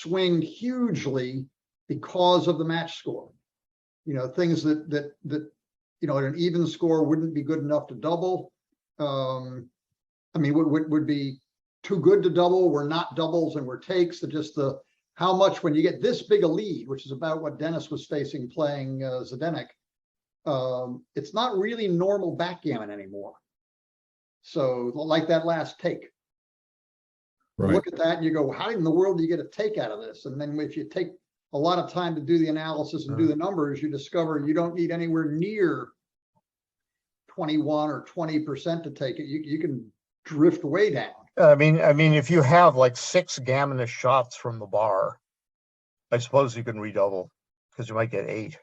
swing hugely because of the match score. You know, things that you know, at an even score wouldn't be good enough to double. I mean, would be too good to double, were not doubles and were takes. That just how much when you get this big a lead, which is about what Dennis was facing playing Zdenek, it's not really normal backgammon anymore. So like that last take. Right. Look at that and you go, how in the world do you get a take out of this? And then if you take a lot of time to do the analysis and do the numbers, you discover you don't need anywhere near 21 or 20% to take it. You can drift way down. I mean, if you have like 6 gammonish shots from the bar, I suppose you can redouble because you might get 8.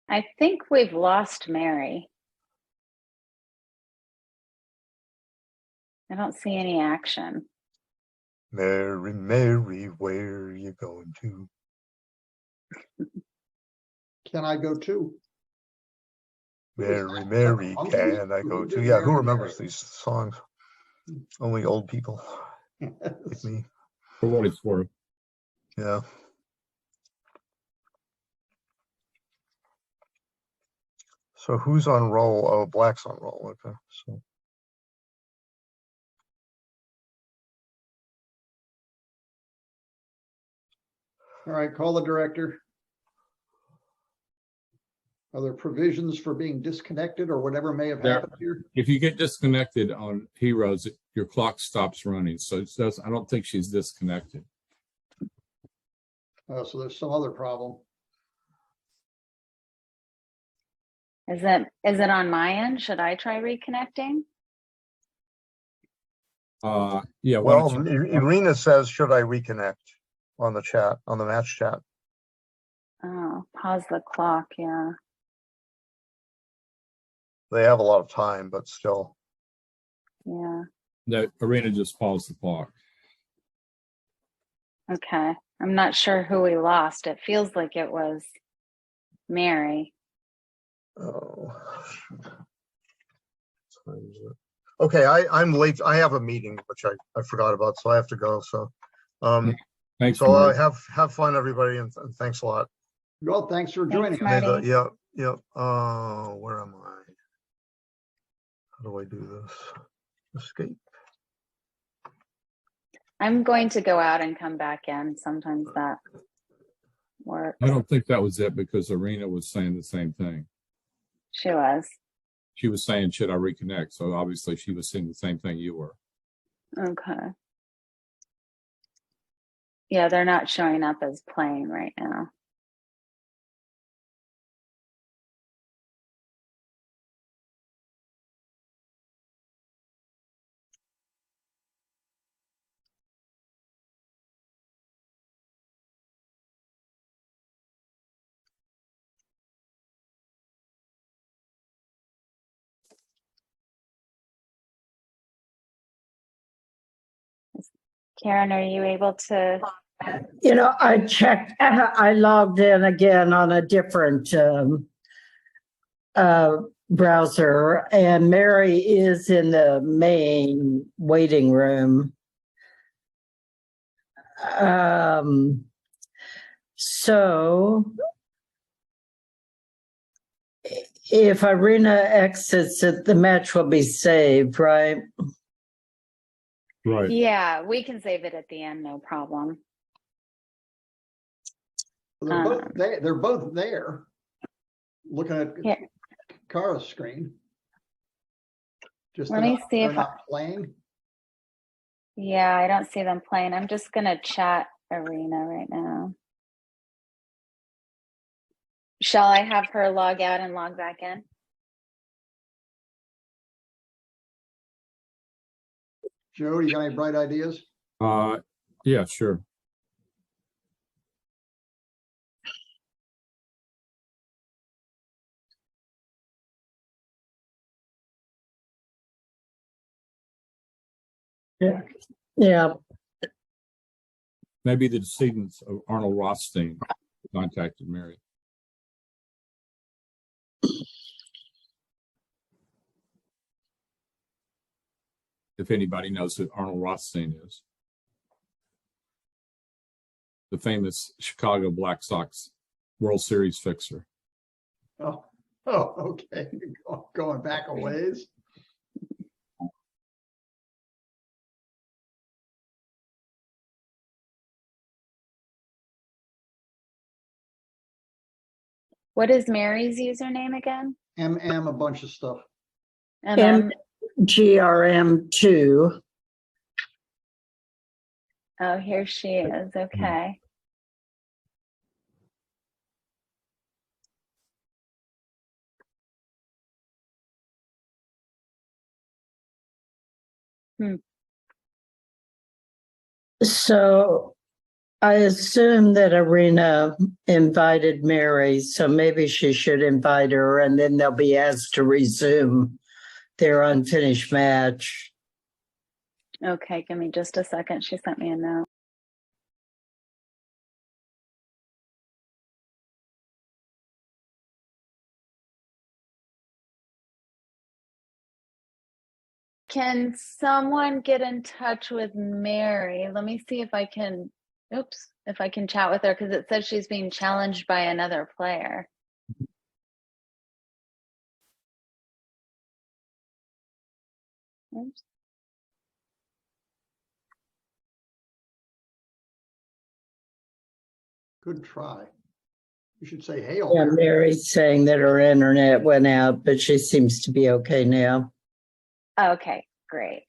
I think we've lost Mary. I don't see any action. Mary, Mary, where you going to? Can I go too? Mary, Mary, can I go to? Yeah, who remembers these songs? Only old people like me. For what it's worth. Yeah. So who's on roll? Oh, Black's on roll. Okay. So All right, call the director. Are there provisions for being disconnected or whatever may have There- happened here? If you get disconnected on heroes, your clock stops running. So it does. I don't think she's disconnected. So there's some other problem. Is it on my end? Should I try reconnecting? Yeah. why well, don't you- Irina says, should I reconnect on the chat, on the match chat? Oh, pause the clock. Yeah. They have a lot of time, but still. Yeah. The arena just paused the clock. Okay. I'm not sure who we lost. It feels like it was Mary. Oh. Okay, I'm late. I have a meeting which I forgot about, so I have to go. So Thanks. so Mark. have fun, everybody, and thanks a lot. Well, thanks for joining Thanks, us. Marty. Yeah. Where am I? How do I do this? Escape. I'm going to go out and come back in. Sometimes that works. I don't think that was it because Arena was saying the same thing. She was. She was saying, should I reconnect? So obviously she was saying the same thing you were. Okay. Yeah, they're not showing up as playing right now. Karen, are you able to? You know, I checked, I logged in again on a different browser, and Mary is in the main waiting room. So if Irina exits it, the match will be saved, right? Right. Yeah, we can save it at the end, no problem. They're both there. Looking at Yeah. Kara's screen. Just Let me see they're if not playing. Yeah, I don't see them playing. I'm just gonna chat Irina right now. Shall I have her log out and log back in? Joe, you got any bright ideas? Yeah, sure. Yeah. Maybe the descendants of Arnold Rothstein contacted Mary. If anybody knows who Arnold Rothstein is. The famous Chicago Black Sox World Series fixer. Oh, okay. Going back a ways. What is Mary's username again? MM, a bunch of stuff. GRM2. Oh, here she is. Okay. So I assume that Irina invited Mary, so maybe she should invite her, and then they'll be asked to resume their unfinished match. Okay, give me just a second. She sent me a note. Can someone get in touch with Mary? Let me see if I can, if I can chat with her, because it says she's being challenged by another player. Oops. Good try. You should say hail. Yeah, Mary. Mary's saying that her internet went out, but she seems to be okay now. Okay, great.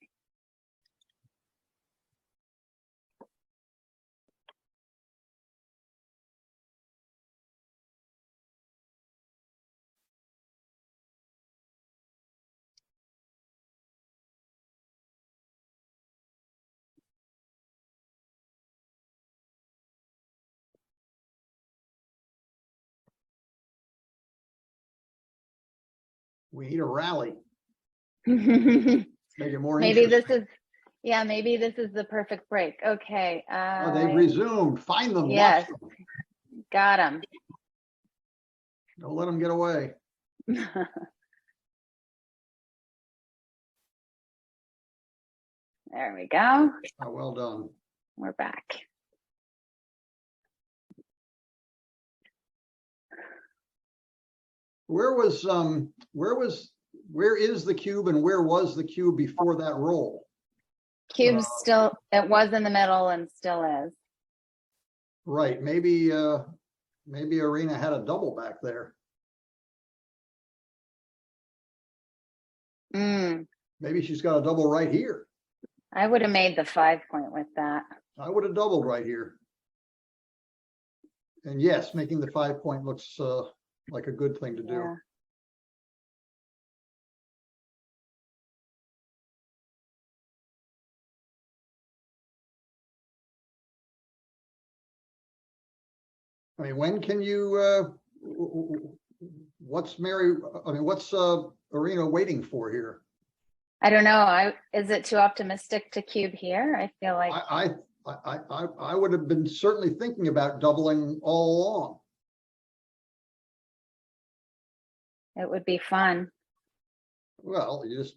We need a rally. Maybe Make it more this interesting. is, yeah, maybe this is the perfect break. Okay. Oh, they've resumed. Find them. Yes. Watch them. Got him. Don't let them get away. There we go. Oh, well done. We're back. Where is the cube and where was the cube before that roll? Cube's still, it was in the middle and still is. Right. Maybe Irina had a double back there. Maybe she's got a double right here. I would have made the 5 point with that. I would have doubled right here. And yes, making the 5 point looks like a good thing to do. Yeah. I mean, when can you, what's Irina waiting for here? I don't know. Is it too optimistic to cube here? I feel like I would have been certainly thinking about doubling all along. it would be fun. Well, you just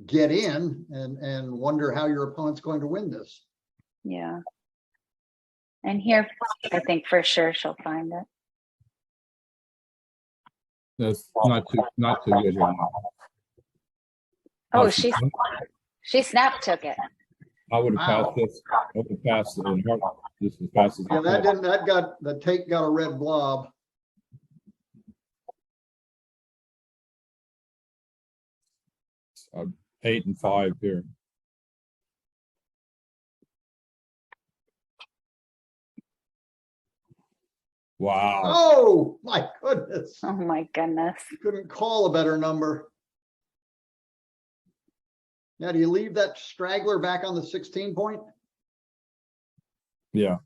get in and wonder how your opponent's going to win this. Yeah. And here, I think for sure she'll find it. That's not too good here. Oh, she- she snap took it. I would have Wow. passed this. I would have passed it. And this as fast as Yeah, I that could. didn't, that got, the take got a red blob. Uh, 8 and 5 here. Wow. Oh, my goodness. Oh my goodness. Couldn't call a better number. Now, do you leave that straggler back on the 16 point? Yeah.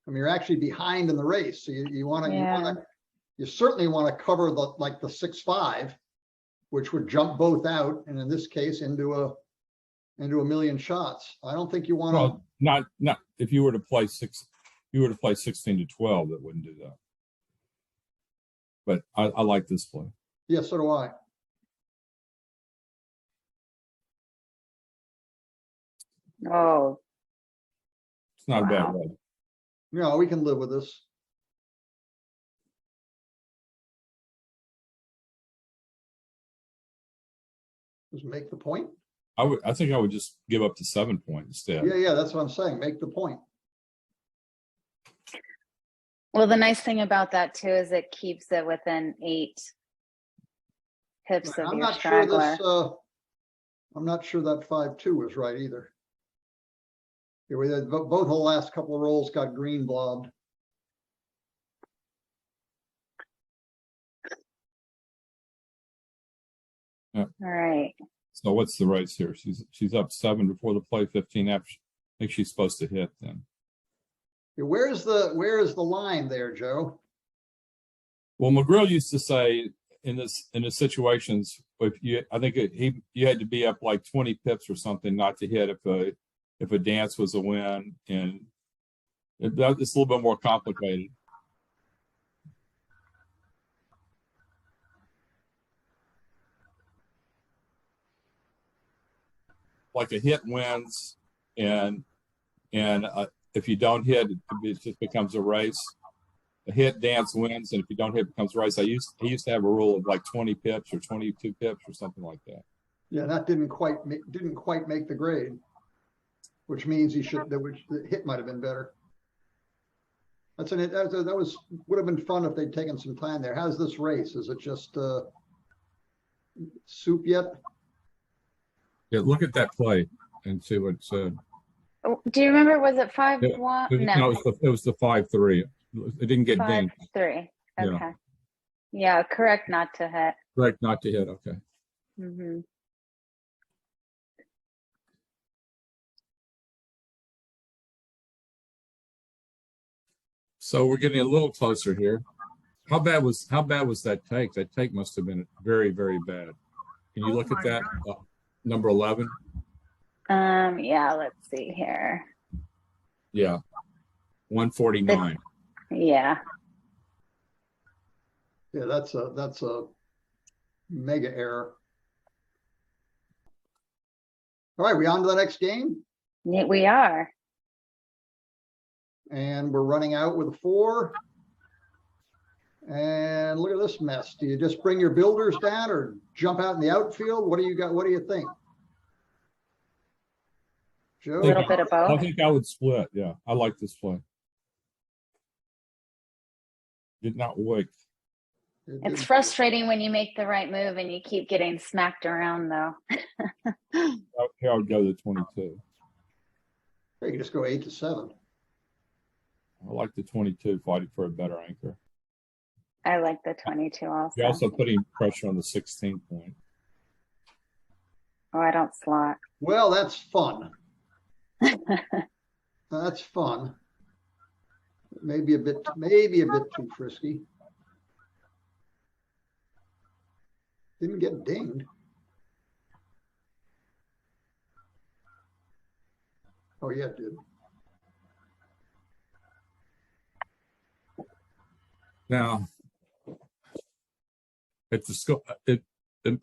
I mean, you're actually behind in the race. So you want Yeah. to, you certainly want to cover the, like the 6-5, which would jump both out. And in this case, into a million shots. I don't think you want to. Well, not if you were to play 16 to 12, that wouldn't do that. But I like this play. Yeah, so do I. Oh, It's not a bad Wow. way. No, we can live with this. Just make the point. I think I would just give up the 7 point instead. Yeah, that's what I'm saying. Make the point. well, the nice thing about that too is it keeps it within 8 pips of I'm your not sure straggler. this, I'm not sure that 5-2 was right either. Yeah, we had both of the last couple of rolls got green blobbed. All right. So what's the race here? She's up 7 before the play, 15 after. I think she's supposed to hit then. Yeah, where is the line there, Joe? Well, McGrill used to say in the situations, if you had to be up like 20 pips or something not to hit if a dance was a win, and it's a little bit more complicated. Like a hit wins, and if you don't hit, it just becomes a race. A hit dance wins, and if you don't hit, it becomes a race. He used to have a rule of like 20 pips or 22 pips or something like that. Yeah, that didn't quite make the grade, which means the hit might have been better. Would have been fun if they'd taken some time there. How's this race? Is it just soup yet? Yeah, look at that play and see what it said. Oh, do you remember, was it 5-1? No, it was the 5-3. It didn't get dinged. 5-3. Yeah. Okay. Yeah, correct not to hit. Correct, not to hit. Okay. Mm-hmm. So we're getting a little closer here. How bad was that take? That take must have been very, very bad. Can you look at that? Number 11? Yeah, let's see here. Yeah. 149. Yeah. Yeah, that's a mega error. All right, we on to the next game, We are. and we're running out with a 4. And look at this mess. Do you just bring your builders down or jump out in the outfield? What do you got? What do you think? Joe? A little bit of I both. think I would split. Yeah, I like this play. Did not work. It's frustrating when you make the right move and you keep getting smacked around, though. Here I would go to 22. You can just go 8-7. I like the 22 fighting for a better anchor. I like the 22 also. You're also putting pressure on the 16 point. Oh, I don't slot. Well, that's fun. That's fun. Maybe a bit too frisky. Didn't get dinged. Oh, yeah, it did. Now, at the score, a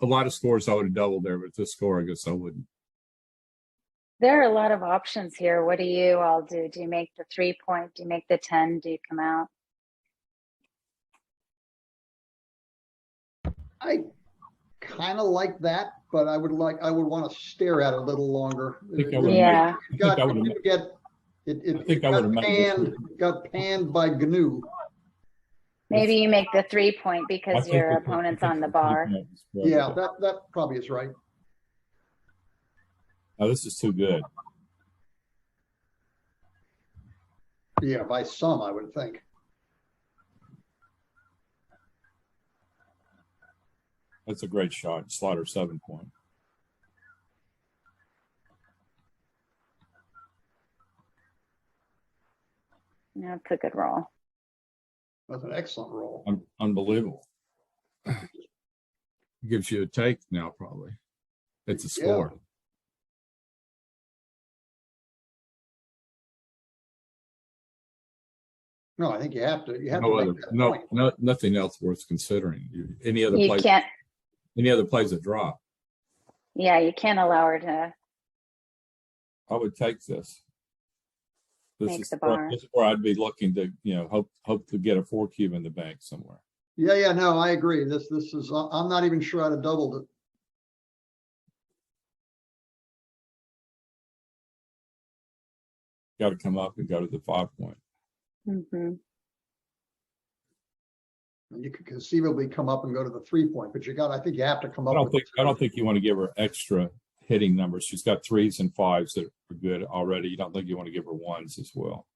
lot of scores I would have doubled there, but this score, I guess I wouldn't. There are a lot of options here. What do you all do? Do you make the 3 point? Do you make the 10? Do you come out? I kind of like that, but I would want to stare at it a little longer. I think I would have Yeah. made, I think I would have, It got panned by GNU. Maybe you make the 3 point I because think your the- opponent's I think on the the bar. 3 point was better. Yeah, that probably is right. Oh, this is too good. Yeah, by some, I would think. That's a great shot. Slaughter 7 point. Yeah, it's a good roll. That's an excellent roll. Unbelievable. Gives you a take now, probably. It's a score. No, I think you have to No make other, that point. nothing else worth considering. Any other You play? can't, Any other plays that drop? yeah, you can't allow her to I would take this. This Make is the where, bar. this is where I'd be looking to, hope to get a 4 cube in the bank somewhere. Yeah, no, I agree. This is, I'm not even sure I'd have doubled it. Got to come up and go to the 5 point. Mhm. You could conceivably come up and go to the 3 point, but I think you have to come up. I don't think you want to give her extra hitting numbers. She's got 3s and 5s that are good already. You don't think you want to give her 1s as well.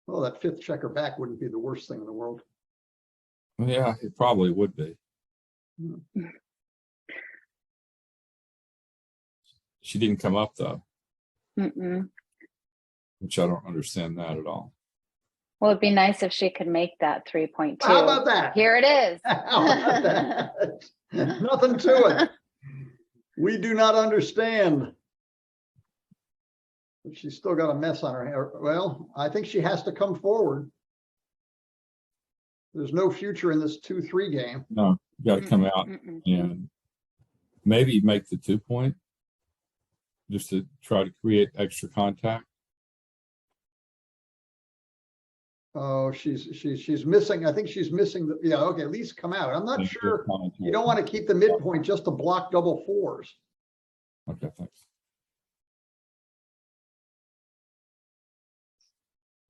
Well, that 5th checker back wouldn't be the worst thing in the world. Yeah, it probably would be. She didn't come up though, Mm-mm. which I don't understand that at all. Well, it'd be nice if she could make that 3.2. How about that? Here it is. How about that? Nothing to it. We do not understand. But she's still got a mess on her hair. Well, I think she has to come forward. There's no future in this 2-3 game. No, you got to come out Mm-mm. and maybe make the 2 point just to try to create extra contact. Oh, she's missing. I think she's missing the, yeah, okay, at least come out. I'm not sure. You don't want to keep the midpoint just to block double 4s. Okay, thanks.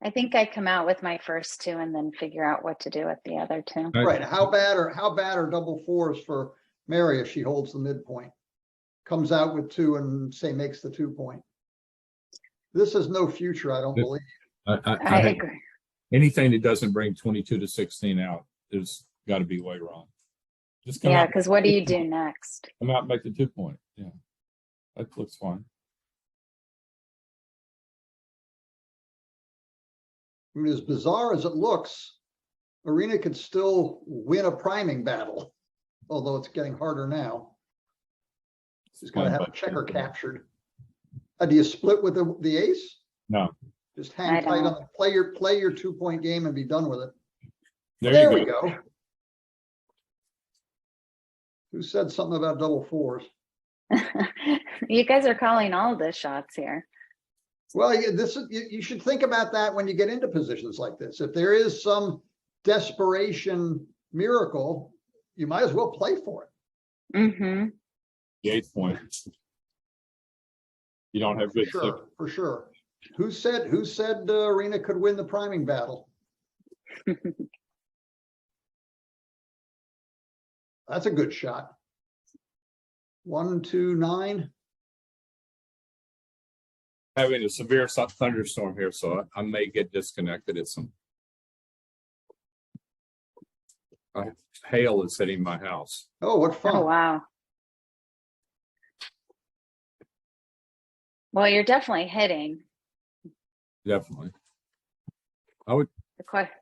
I think I come out with my first 2 and then figure out what to do with the other 2. Right. How bad are double 4s for Mary if she holds the midpoint? Comes out with 2 and say makes the 2 point. This is no future, I don't believe. I agree. Anything that doesn't bring 22 to 16 out is got to be way wrong. Just come Yeah, out. because what do you do next? Come out and make the 2 point. Yeah, that looks fine. I mean, as bizarre as it looks, Irina could still win a priming battle, although it's getting harder now. She's got to have a checker captured. Do you split with the ace? No. Just hang tight on the play your 2 point game and be done with it. There we you go. go. Who said something about double 4s? You guys are calling all the shots here. Well, you should think about that when you get into positions like this. If there is some desperation miracle, you might as well play for it. Mm-hmm. The 8 point. You don't have good For sure. Who said Irina could win the priming battle? That's a good shot. 1, 2, 9. Having a severe thunderstorm here, so I may get disconnected at some. Hail is hitting my house. Oh, what fun. Oh, wow. Well, you're definitely hitting. Definitely. I would. The question.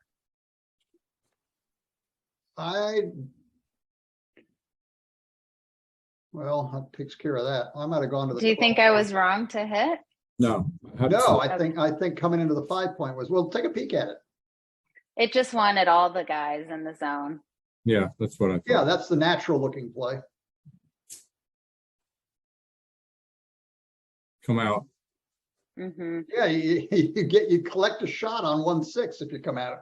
Well, that takes care of that. I might have gone to the. Do you think I was wrong to hit? No. No, I think coming into the 5-point was, well, take a peek at it. It just wanted all the guys in the zone. Yeah, that's what I thought. Yeah, that's the natural looking play. Come out. Hmm. Yeah, you collect a shot on 1-6 if you come at it.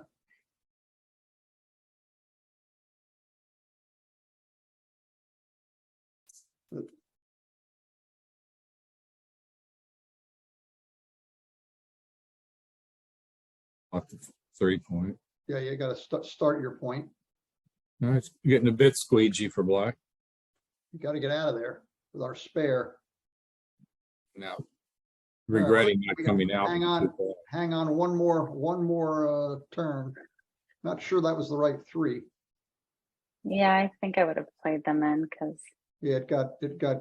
Off the 3-point. Yeah, you got to start your point. No, it's getting a bit squeegee for black. You got to get out of there with our spare. Now, regretting not coming out. Hang on one more turn. Not sure that was the right 3. Yeah, I think I would have played them in because Yeah, it got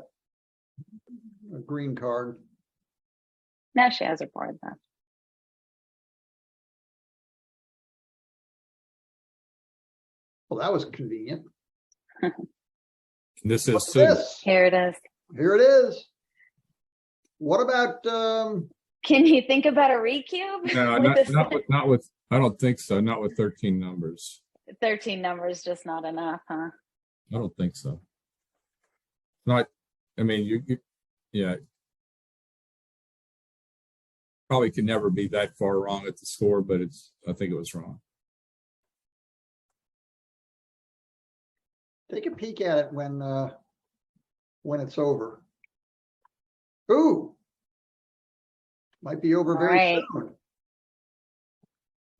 a green card. now she has her board though. Well, that was convenient. This is What's suited. this? Here it is. Here it is. What about Can you think about a recube? No, not with. I don't think so. Not with 13 numbers. 13 numbers, just not enough, huh? I don't think so. Not. I mean, yeah. Probably can never be that far wrong at the score, but I think it was wrong. take a peek at it when it's over. Ooh. Might be over very Right. soon.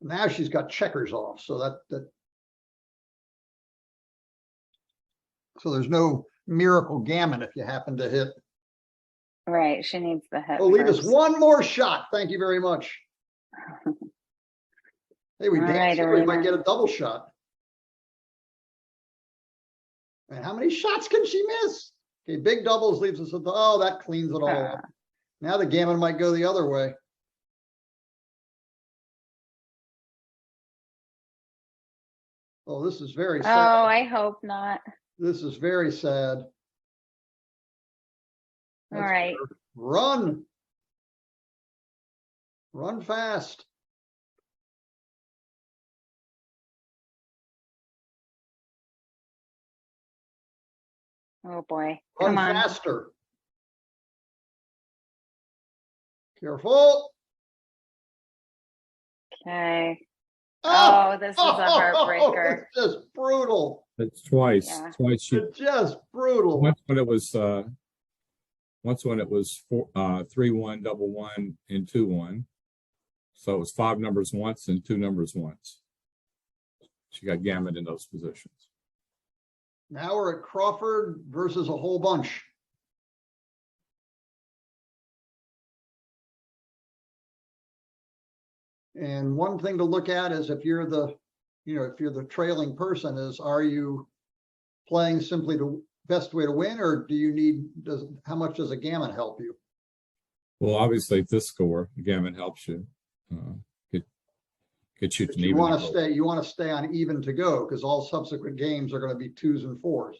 Now she's got checkers off, so so there's no miracle gammon if you happen to hit. Right, she needs the hit. Oh, leave us first. one more shot. Thank you very much. Hey, we All danced right, here. We might Irina. get a double shot. And how many shots can she miss? Okay, big doubles leaves us at the, oh, that cleans it all up. Now the gammon might go the other way. Oh, this is very Oh, sad. I hope not. This is very sad. All Let's right. Run. Run fast. Oh boy. Run Come on. faster. Careful. Okay. Oh, this is a heartbreaker. It's just brutal. It's twice. Yeah. Twice she. It's just brutal. Once when it was 3-1, double 1, and 2-1. So it was 5 numbers once and 2 numbers once. She got gammon in those positions. Now we're at Crawford versus a whole bunch. And one thing to look at is if you're the trailing person is, are you playing simply the best way to win, or do you need, how much does a gammon help you? Well, obviously at this score, the gammon helps you. Get you to You even. want to stay on even to go, because all subsequent games are going to be 2s and 4s.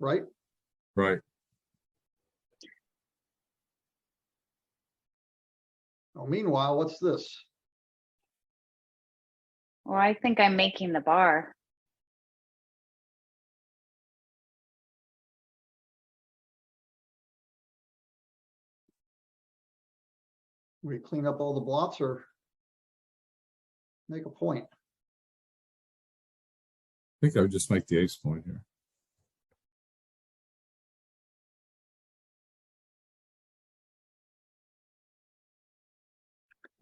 Right? Right. Oh, meanwhile, what's this? Well, I think I'm making the bar. We clean up all the blots or make a point? I think I would just make the ace point here.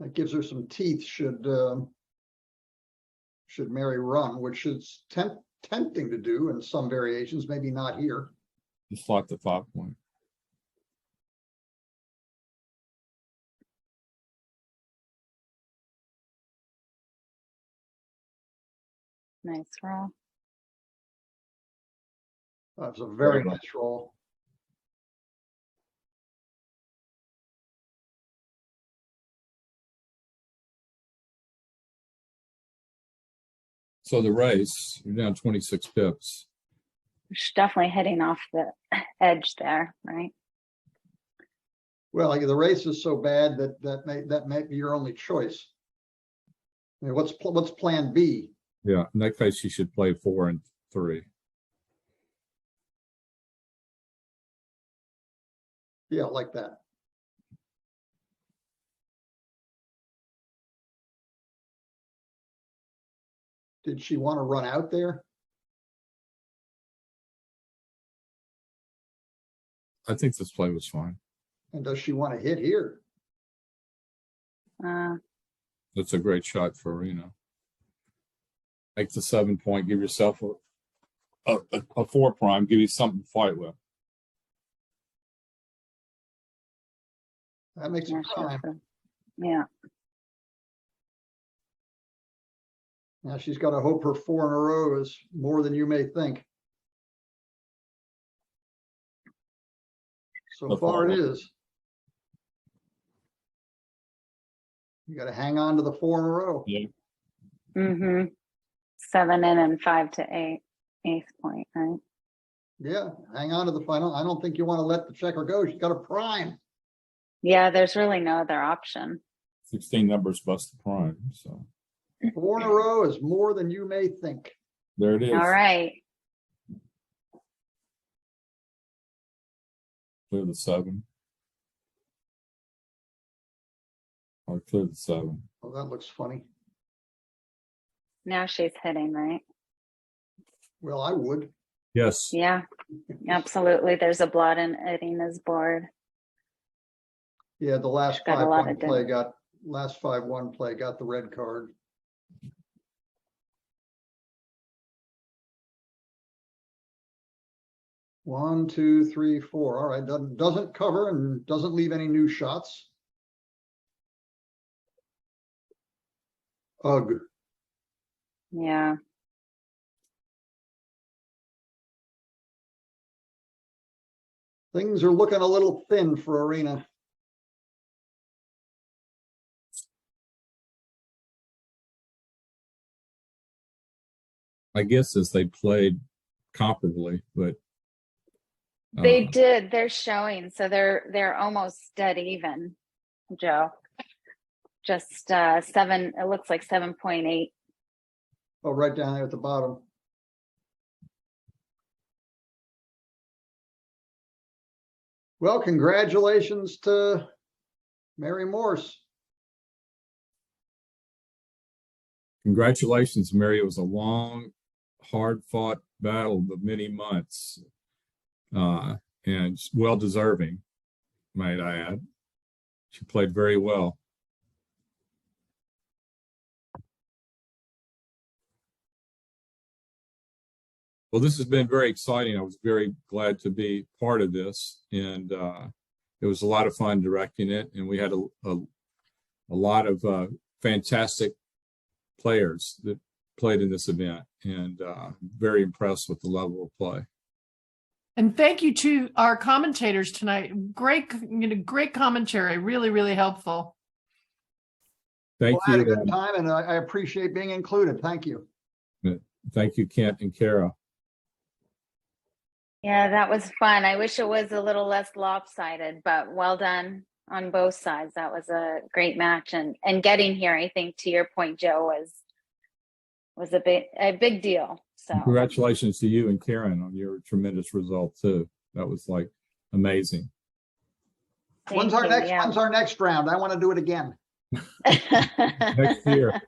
That gives her some teeth should Mary run, which is tempting to do in some variations, maybe not here. Just slot the 5-point. Nice roll. That's a very Very nice roll. So the race, you're down 26 pips. She's definitely hitting off the edge there, right? Well, like, the race is so bad that may be your only choice. I mean, what's plan B? Yeah, in that case, she should play 4 and 3. Yeah, like that. Did she want to run out there? I think this play was fine. And does she want to hit here? That's a great shot for Irina. Make the 7 point, give yourself a 4 prime, give you something to fight with. That makes Yeah, it prime. yeah. Now she's got to hope her 4 in a row is more than you may think. So far it is. You got to hang on to the 4 in a row. Yeah. Mm-hmm. 7 in and 5 to 8, 8th point, right? Yeah, hang on to the final. I don't think you want to let the checker go. She's got a prime. Yeah, there's really no other option. 16 numbers bust the prime, so 4 in a row is more than you may think. there it is. All right. Clear the 7. Or clear the 7. Oh, that looks funny. Now she's hitting, right? Well, I would. Yes. Yeah, absolutely. There's a blot in Irina's board. Yeah, the last Got a lot 5-1 of play last 5-1 play got the red card. One, two, three, 4. All right, doesn't cover and doesn't leave any new shots. Ugh. Yeah. Things are looking a little thin for Irina. I guess as they played comparably, but They did. They're showing, so they're almost dead even, Joe. Just 7. It looks like 7.8. Oh, right down there at the bottom. Well, congratulations to Mary Morse. congratulations, Mary. It was a long, hard-fought battle of many months, and well deserving, might I add. She played very well. Well, this has been very exciting. I was very glad to be part of this, and it was a lot of fun directing it. And we had a lot of fantastic players that played in this event, and very impressed with the level of play. And thank you to our commentators tonight. Great, great commentary. Really, really helpful. Thank I had a you. good time, and I appreciate being included. Thank you. Thank you, Kent and Kara. Yeah, that was fun. I wish it was a little less lopsided, but well done on both sides. That was a great match, and getting here, I think, to your point, Joe, was a big deal. So Congratulations to you and Karen on your tremendous result too. That was like amazing. thank you, yeah. When's our next round? I want to do it again. Next year.